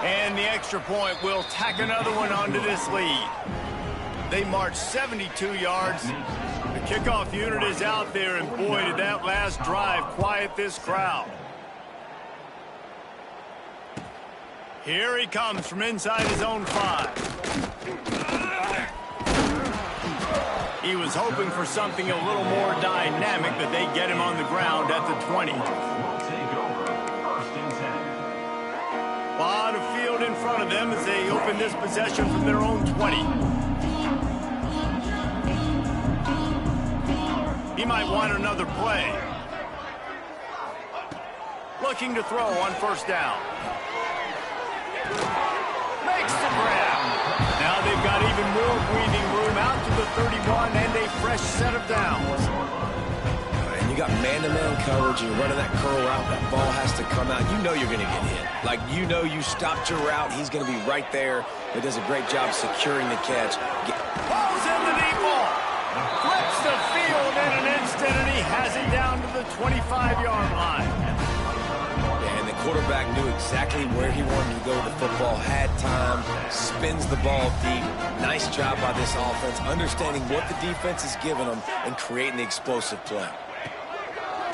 And the extra point will tack another one onto this lead. They march 72 yards. The kickoff unit is out there, and boy, did that last drive quiet this crowd. Here he comes from inside his own 5. He was hoping for something a little more dynamic, but they get him on the ground at the 20. A lot of field in front of them as they open this possession from their own 20. He might want another play. Looking to throw on first down. Makes the grab. Now they've got even more breathing room out to the 31 and a fresh set of downs. You got man-to-man coverage, and you're running that curl route, that ball has to come out. You know you're going to get hit. Like, you know you stopped your route, he's going to be right there. He does a great job securing the catch. Balls in the deep ball. Flips the field in an instant, and he has it down to the 25-yard line. Yeah, and the quarterback knew exactly where he wanted to go with the football, had time, spins the ball deep. Nice job by this offense, understanding what the defense is giving them and creating the explosive play.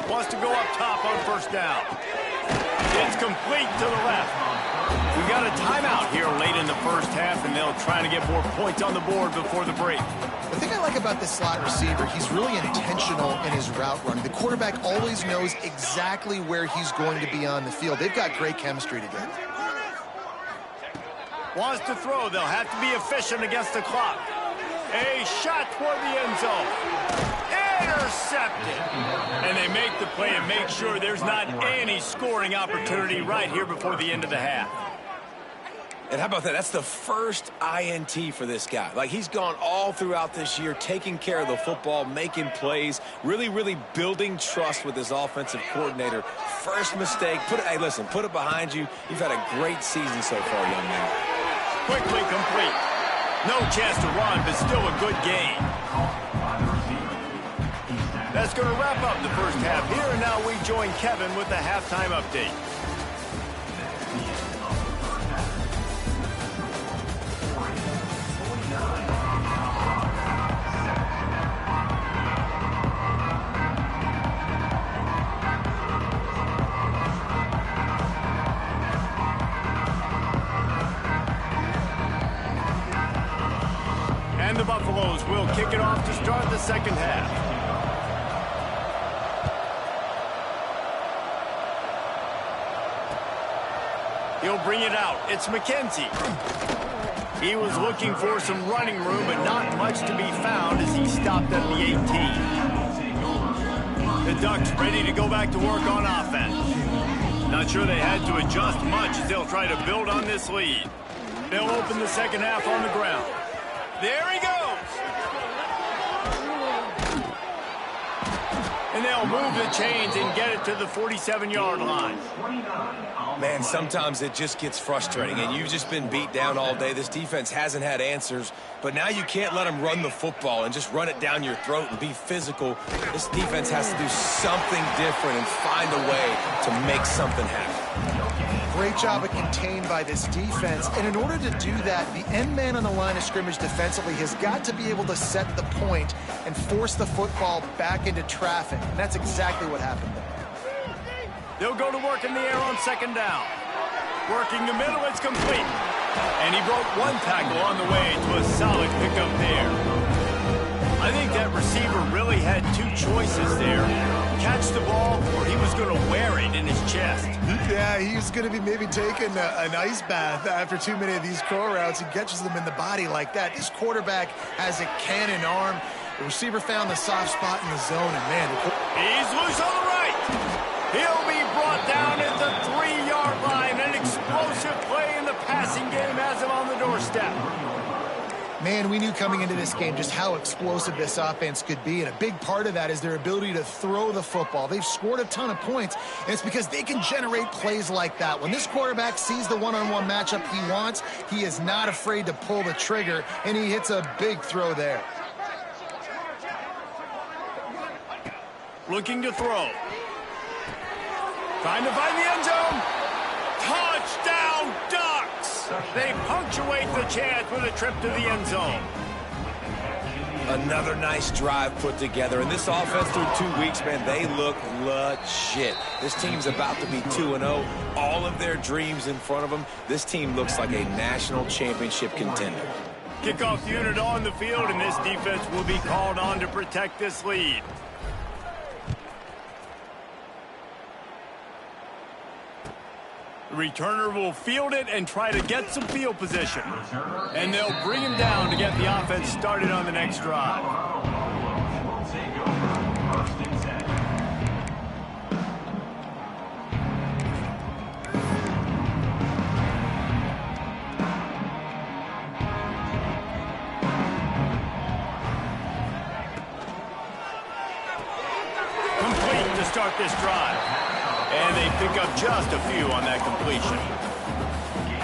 Wants to go up top on first down. It's complete to the left. We got a timeout here late in the first half, and they'll try to get more points on the board before the break. The thing I like about this slot receiver, he's really intentional in his route running. The quarterback always knows exactly where he's going to be on the field. They've got great chemistry together. Wants to throw. They'll have to be efficient against the clock. A shot toward the end zone. Intercepted. And they make the play and make sure there's not any scoring opportunity right here before the end of the half. And how about that? That's the first INT for this guy. Like, he's gone all throughout this year, taking care of the football, making plays, really building trust with his offensive coordinator. First mistake. Hey, listen, put it behind you. You've had a great season so far, young man. Quickly complete. No chance to run, but still a good game. That's going to wrap up the first half here, and now we join Kevin with the halftime update. And the Buffaloes will kick it off to start the second half. He'll bring it out. It's McKenzie. He was looking for some running room, but not much to be found as he stopped at the 18. The Ducks ready to go back to work on offense. Not sure they had to adjust much as they'll try to build on this lead. They'll open the second half on the ground. There he goes. And they'll move the chains and get it to the 47-yard line. Man, sometimes it just gets frustrating, and you've just been beat down all day. This defense hasn't had answers, but now you can't let them run the football and just run it down your throat and be physical. This defense has to do something different and find a way to make something happen. Great job of contained by this defense. And in order to do that, the end man on the line of scrimmage defensively has got to be able to set the point and force the football back into traffic. And that's exactly what happened there. They'll go to work in the air on second down. Working the middle, it's complete. And he broke one tackle on the way to a solid pickup there. I think that receiver really had two choices there. Catch the ball, or he was going to wear it in his chest. Yeah, he's going to be maybe taking an ice bath after too many of these crow routes. He catches them in the body like that. This quarterback has a cannon arm. The receiver found the soft spot in the zone, and man, he's loose on the right. He'll be brought down at the 3-yard line. An explosive play in the passing game has him on the doorstep. Man, we knew coming into this game just how explosive this offense could be, and a big part of that is their ability to throw the football. They've scored a ton of points, and it's because they can generate plays like that. When this quarterback sees the one-on-one matchup he wants, he is not afraid to pull the trigger, and he hits a big throw there. Looking to throw. Trying to find the end zone. Touchdown, Ducks! They punctuate the chance with a trip to the end zone. Another nice drive put together. And this offense through 2 weeks, man, they look legit. This team's about to be 2-0. All of their dreams in front of them. This team looks like a national championship contender. Kickoff unit on the field, and this defense will be called on to protect this lead. The returner will field it and try to get some field position. And they'll bring him down to get the offense started on the next drive. Complete to start this drive. And they pick up just a few on that completion.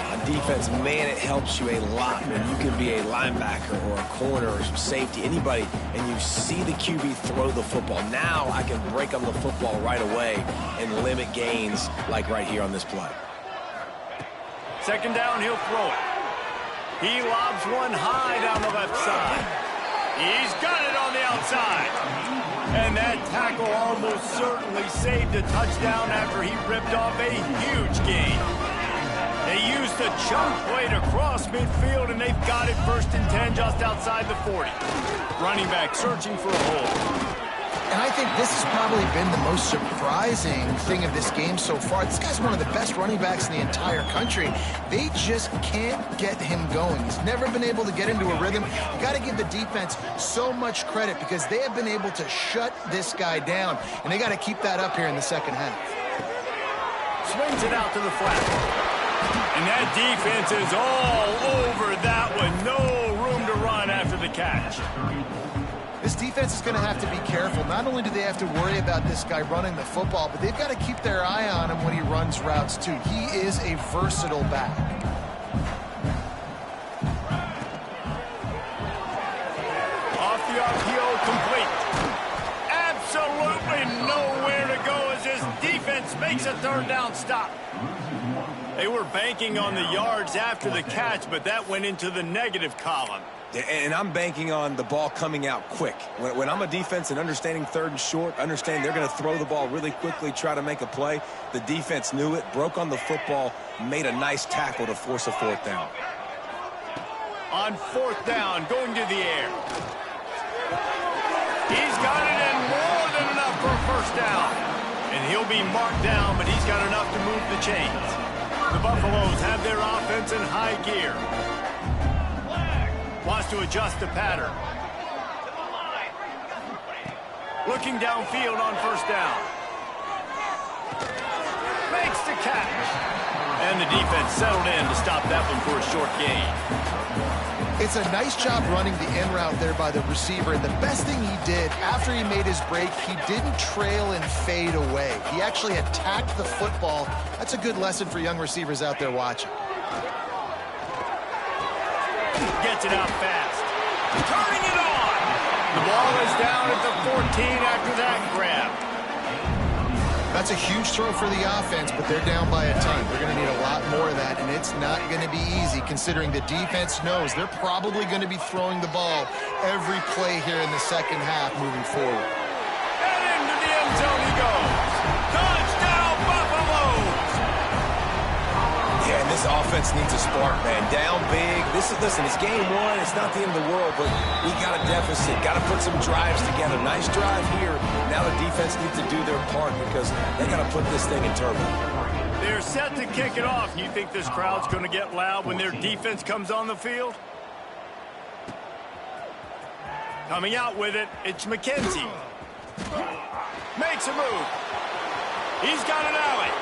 On defense, man, it helps you a lot when you can be a linebacker or a corner or some safety, anybody, and you see the QB throw the football. Now I can break on the football right away and limit gains like right here on this play. Second down, he'll throw it. He lobs one high down the left side. He's got it on the outside. And that tackle almost certainly saved a touchdown after he ripped off a huge gain. They use the chunk play to cross midfield, and they've got it 1st and 10 just outside the 40. Running back searching for a hole. And I think this has probably been the most surprising thing of this game so far. This guy's one of the best running backs in the entire country. They just can't get him going. He's never been able to get into a rhythm. You got to give the defense so much credit because they have been able to shut this guy down, and they got to keep that up here in the second half. Swings it out to the flat. And that defense is all over that one. No room to run after the catch. This defense is going to have to be careful. Not only do they have to worry about this guy running the football, but they've got to keep their eye on him when he runs routes too. He is a versatile back. Off the RPO, complete. Absolutely nowhere to go as his defense makes a 3rd down stop. They were banking on the yards after the catch, but that went into the negative column. And I'm banking on the ball coming out quick. When I'm a defense and understanding 3rd and short, understand they're going to throw the ball really quickly, try to make a play. The defense knew it, broke on the football, made a nice tackle to force a 4th down. On 4th down, going to the air. He's got it in more than enough for a 1st down. And he'll be marked down, but he's got enough to move the chains. The Buffaloes have their offense in high gear. Wants to adjust the pattern. Looking downfield on 1st down. Makes the catch. And the defense settled in to stop that one for a short gain. It's a nice job running the in route there by the receiver. And the best thing he did after he made his break, he didn't trail and fade away. He actually attacked the football. That's a good lesson for young receivers out there watching. Gets it out fast. Turning it on. The ball is down at the 14 after that grab. That's a huge throw for the offense, but they're down by a ton. They're going to need a lot more of that, and it's not going to be easy considering the defense knows they're probably going to be throwing the ball every play here in the second half moving forward. And into the end zone he goes. Touchdown, Buffaloes! Yeah, and this offense needs a spark, man. Down big. Listen, it's game 1. It's not the end of the world, but we got a deficit. Got to put some drives together. Nice drive here. Now the defense needs to do their part because they got to put this thing in turbo. They're set to kick it off. You think this crowd's going to get loud when their defense comes on the field? Coming out with it, it's McKenzie. Makes a move. He's got an alley.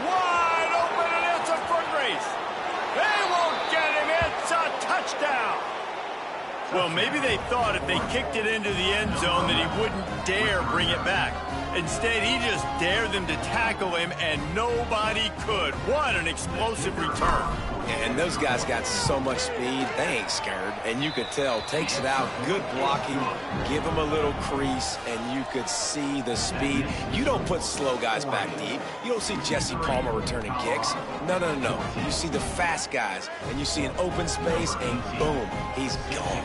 Wide open, and it's a foot race. They won't get him. It's a touchdown. Well, maybe they thought if they kicked it into the end zone that he wouldn't dare bring it back. Instead, he just dared them to tackle him, and nobody could. What an explosive return. And those guys got so much speed, they ain't scared. And you could tell, takes it out, good blocking, give him a little crease, and you could see the speed. You don't put slow guys back deep. You don't see Jesse Palmer returning kicks. No. You see the fast guys, and you see an open space, and boom, he's gone.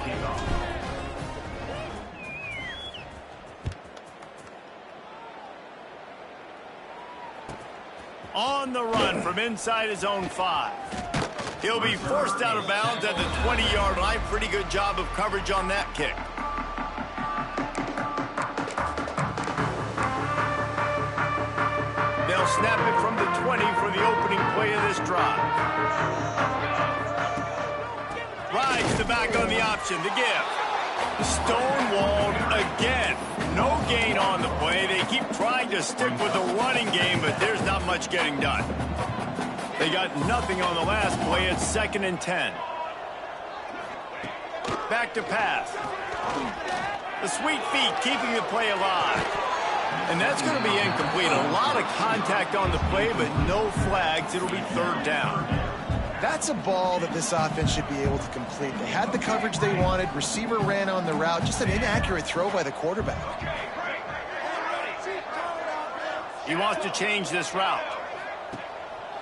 On the run from inside his own 5. He'll be forced out of bounds at the 20-yard line. Pretty good job of coverage on that kick. They'll snap it from the 20 for the opening play of this drive. Rides the back on the option, the give. Stonewalled again. No gain on the play. They keep trying to stick with the running game, but there's not much getting done. They got nothing on the last play. It's 2nd and 10. Back to pass. The sweet feet keeping the play alive. And that's going to be incomplete. A lot of contact on the play, but no flags. It'll be 3rd down. That's a ball that this offense should be able to complete. They had the coverage they wanted. Receiver ran on the route. Just an inaccurate throw by the quarterback. He wants to change this route.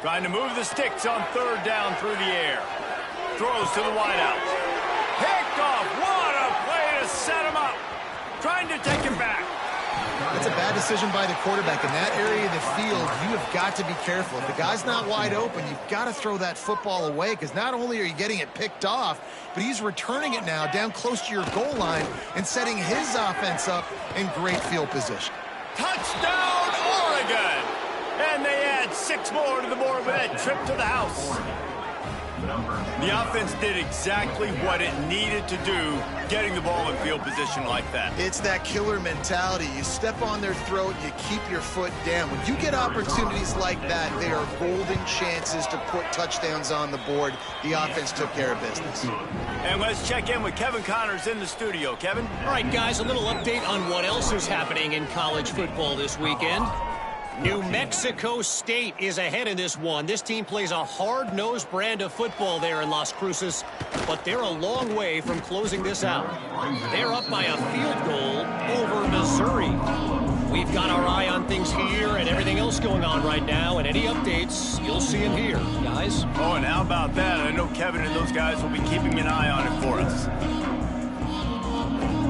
Trying to move the sticks on 3rd down through the air. Throws to the wideouts. Picked off. What a play to set him up. Trying to take him back. That's a bad decision by the quarterback. In that area of the field, you have got to be careful. If the guy's not wide open, you've got to throw that football away, because not only are you getting it picked off, but he's returning it now down close to your goal line and setting his offense up in great field position. Touchdown, Oregon! And they add 6 more to the board with that trip to the house. The offense did exactly what it needed to do, getting the ball in field position like that. It's that killer mentality. You step on their throat, you keep your foot down. When you get opportunities like that, they are golden chances to put touchdowns on the board. The offense took care of business. And let's check in with Kevin Connors in the studio. Kevin? All right, guys, a little update on what else is happening in college football this weekend. New Mexico State is ahead in this one. This team plays a hard-nosed brand of football there in Las Cruces, but they're a long way from closing this out. They're up by a field goal over Missouri. We've got our eye on things here and everything else going on right now, and any updates, you'll see them here, guys. Oh, and how about that? I know Kevin and those guys will be keeping an eye on it for us.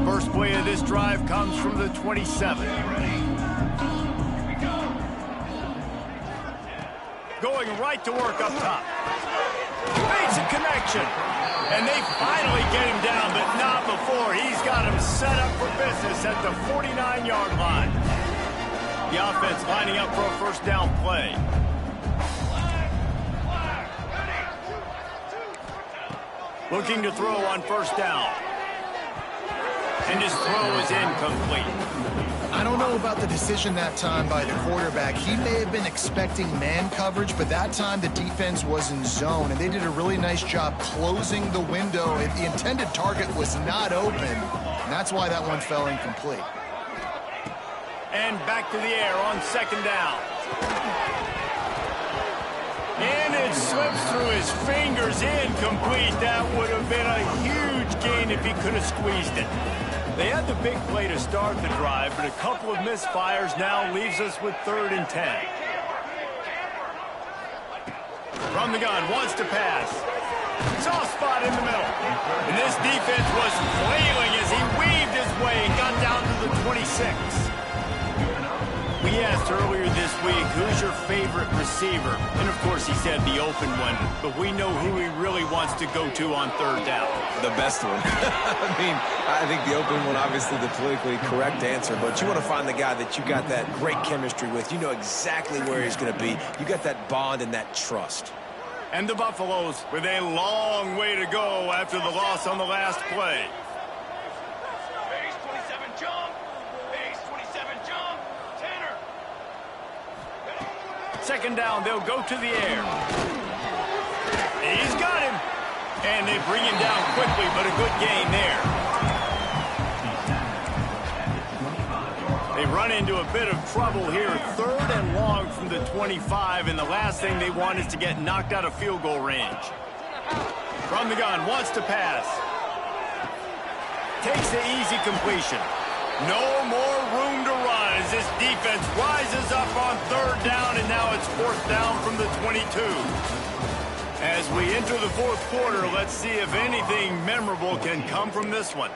First play of this drive comes from the 27. Going right to work up top. Makes a connection. And they finally get him down, but not before. He's got him set up for business at the 49-yard line. The offense lining up for a first down play. Looking to throw on first down. And his throw is incomplete. I don't know about the decision that time by the quarterback. He may have been expecting man coverage, but that time the defense was in zone, and they did a really nice job closing the window. The intended target was not open, and that's why that one fell incomplete. And back to the air on second down. And it slips through his fingers, incomplete. That would have been a huge gain if he could have squeezed it. They had the big play to start the drive, but a couple of misfires now leaves us with 3rd and 10. From the gun, wants to pass. Soft spot in the middle. And this defense was flailing as he weaved his way and got down to the 26. We asked earlier this week, who's your favorite receiver? And, of course, he said the open one. But we know who he really wants to go to on 3rd down. The best one. I think the open one, obviously the politically correct answer, but you want to find the guy that you got that great chemistry with. You know exactly where he's going to be. You got that bond and that trust. And the Buffaloes with a long way to go after the loss on the last play. Base 27 jump. Base 27 jump. Tanner. Second down, they'll go to the air. He's got him. And they bring him down quickly, but a good gain there. They run into a bit of trouble here. 3rd and long from the 25, and the last thing they want is to get knocked out of field goal range. From the gun, wants to pass. Takes the easy completion. No more room to run as this defense rises up on 3rd down, and now it's 4th down from the 22. As we enter the 4th quarter, let's see if anything memorable can come from this one.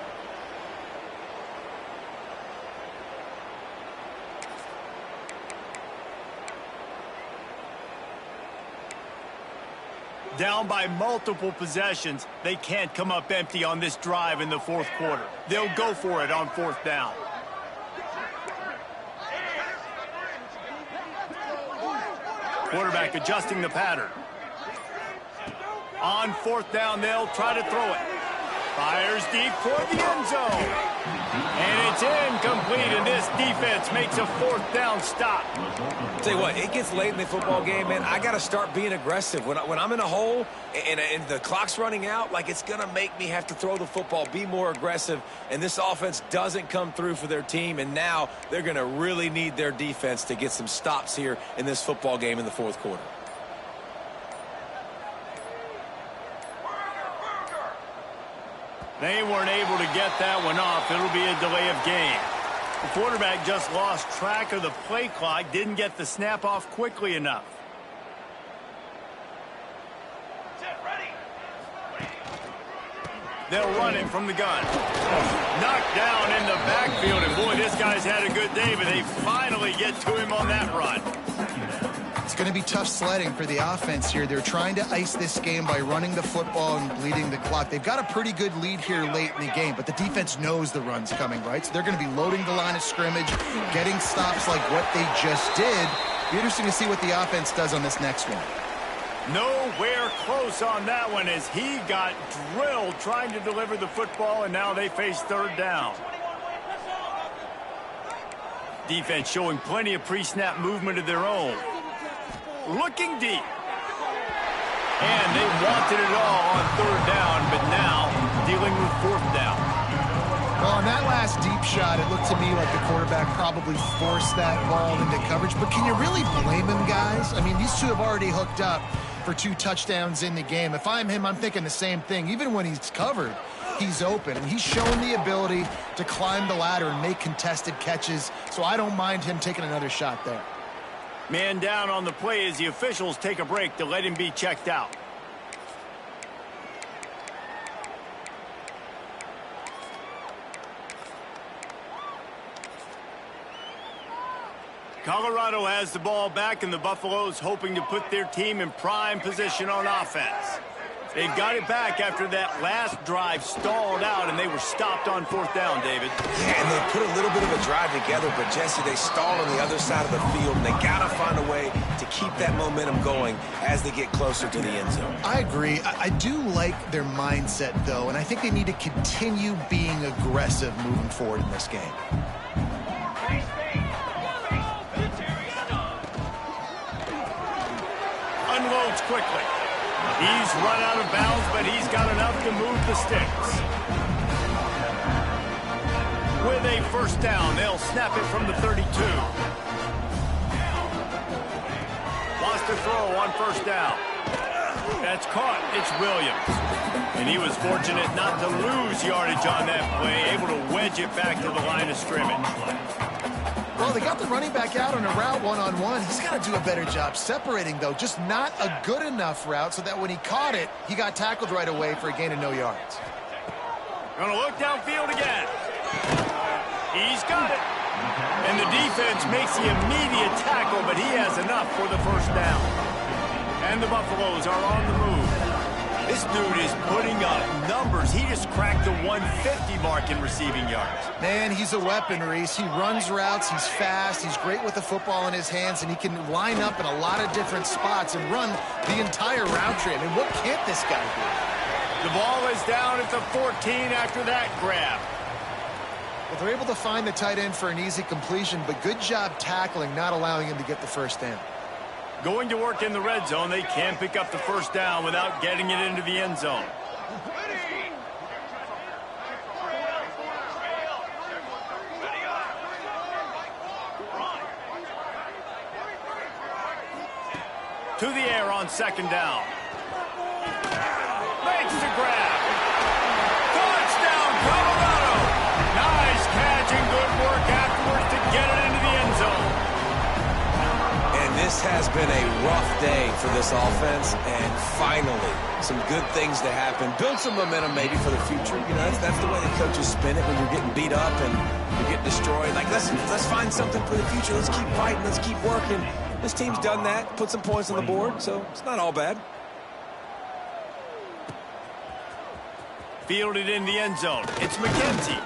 Down by multiple possessions, they can't come up empty on this drive in the 4th quarter. They'll go for it on 4th down. Quarterback adjusting the pattern. On 4th down, they'll try to throw it. Fires deep toward the end zone. And it's incomplete, and this defense makes a 4th down stop. Tell you what, it gets late in the football game, man. I got to start being aggressive. When I'm in a hole and the clock's running out, like, it's going to make me have to throw the football, be more aggressive, and this offense doesn't come through for their team, and now they're going to really need their defense to get some stops here in this football game in the 4th quarter. They weren't able to get that one off. It'll be a delay of game. The quarterback just lost track of the play clock, didn't get the snap off quickly enough. They'll run him from the gun. Knocked down in the backfield, and boy, this guy's he's had a good day, but they finally get to him on that run. It's going to be tough sledding for the offense here. They're trying to ice this game by running the football and bleeding the clock. They've got a pretty good lead here late in the game, but the defense knows the run's coming, right? So they're going to be loading the line of scrimmage, getting stops like what they just did. Be interesting to see what the offense does on this next one. Nowhere close on that one as he got drilled trying to deliver the football, and now they face third down. Defense showing plenty of pre-snap movement of their own. Looking deep. And they wanted it all on third down, but now dealing with fourth down. Well, on that last deep shot, it looked to me like the quarterback probably forced that ball into coverage. But can you really blame him, guys? I mean, these two have already hooked up for 2 touchdowns in the game. If I'm him, I'm thinking the same thing. Even when he's covered, he's open. And he's shown the ability to climb the ladder and make contested catches. So I don't mind him taking another shot there. Man down on the play as the officials take a break to let him be checked out. Colorado has the ball back, and the Buffaloes hoping to put their team in prime position on offense. They've got it back after that last drive stalled out, and they were stopped on fourth down, David. Yeah, and they put a little bit of a drive together, but, Jesse, they stalled on the other side of the field, and they got to find a way to keep that momentum going as they get closer to the end zone. I agree. I do like their mindset, though, and I think they need to continue being aggressive moving forward in this game. Unloads quickly. He's run out of bounds, but he's got enough to move the sticks. With a first down, they'll snap it from the 32. Wants to throw on first down. That's caught. It's Williams. And he was fortunate not to lose yardage on that play, able to wedge it back to the line of scrimmage. Well, they got the running back out on a route one-on-one. He's got to do a better job separating, though. Just not a good enough route so that when he caught it, he got tackled right away for a gain of no yards. Gonna look downfield again. He's got it. And the defense makes the immediate tackle, but he has enough for the first down. And the Buffaloes are on the move. This dude is putting up numbers. He just cracked the 150 mark in receiving yards. Man, he's a weapon, Reese. He runs routes. He's fast. He's great with the football in his hands, and he can line up in a lot of different spots and run the entire route tree. I mean, what can't this guy do? The ball is down at the 14 after that grab. Well, they're able to find the tight end for an easy completion, but good job tackling, not allowing him to get the first down. Going to work in the red zone. They can pick up the first down without getting it into the end zone. To the air on second down. Makes the grab. Touchdown, Colorado. Nice catch and good work afterwards to get it into the end zone. This has been a rough day for this offense, and finally, some good things to happen. Build some momentum maybe for the future. You know, that's the way the coaches spin it when you're getting beat up and you're getting destroyed. Like, let's find something for the future. Let's keep fighting. Let's keep working. This team's done that, put some points on the board, so it's not all bad. Fielded in the end zone. It's McKenzie.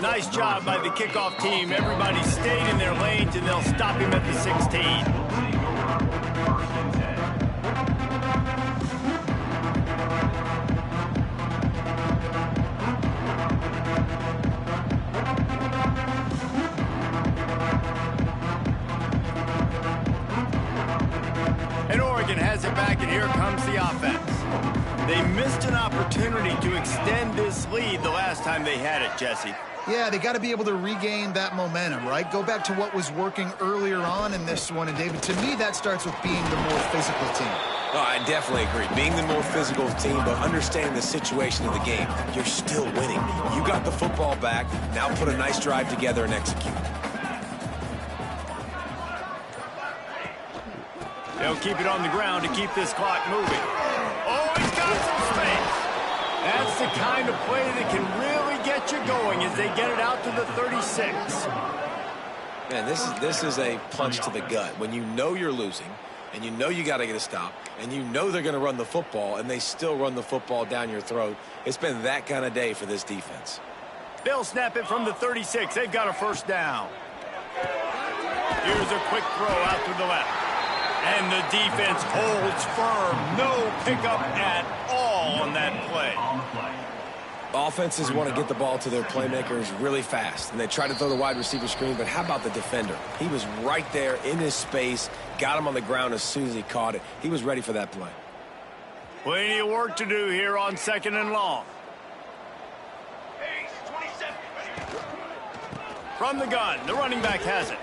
Nice job by the kickoff team. Everybody stayed in their lanes, and they'll stop him at the 16. And Oregon has it back, and here comes the offense. They missed an opportunity to extend this lead the last time they had it, Jesse. Yeah, they got to be able to regain that momentum, right? Go back to what was working earlier on in this one. And, David, to me, that starts with being the more physical team. Oh, I definitely agree. Being the more physical team, but understanding the situation of the game. You're still winning. You got the football back. Now put a nice drive together and execute. They'll keep it on the ground to keep this clock moving. Oh, he's got some space. That's the kind of play that can really get get you going as they get it out to the 36. Man, this is a punch to the gut. When you know you're losing, and you know you got to get a stop, and you know they're going to run the football, and they still run the football down your throat. It's been that kind of day for this defense. They'll snap it from the 36. They've got a first down. Here's a quick throw out to the left. And the defense holds firm. No pickup at all on that play. Offenses want to get the ball to their playmakers really fast, and they try to throw the wide receiver screen, but how about the defender? He was right there in his space, got him on the ground as soon as he caught it. He was ready for that play. Plenty of work to do here on 2nd and long. From the gun, the running back has it.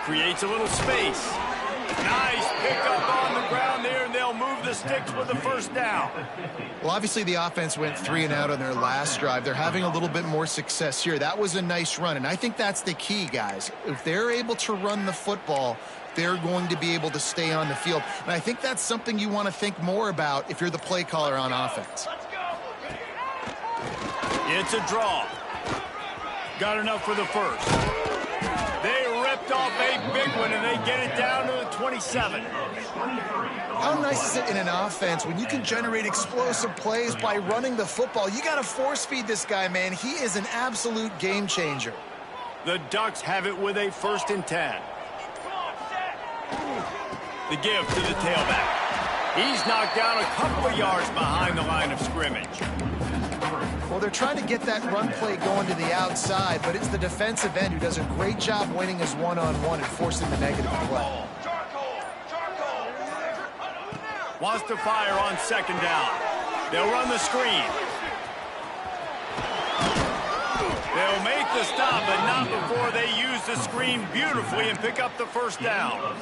Creates a little space. Nice pickup on the ground there, and they'll move the sticks with the first down. Well, obviously the offense went 3 and out on their last drive. They're having a little bit more success here. That was a nice run, and I think that's the key, guys. If they're able to run the football, they're going to be able to stay on the field. And I think that's something you want to think more about if you're the play caller on offense. It's a draw. Got enough for the first. They ripped off a big one, and they get it down to the 27. How nice is it in an offense when you can generate explosive plays by running the football? You got to force feed this guy, man. He is an absolute game changer. The Ducks have it with a 1st and 10. The give to the tailback. He's knocked down a couple of yards behind the line of scrimmage. Well, they're trying to get that run play going to the outside, but it's the defensive end who does a great job winning his one-on-one and forcing the negative play. Wants to fire on 2nd down. They'll run the screen. They'll make the stop, but not before they use the screen beautifully and pick up the first down.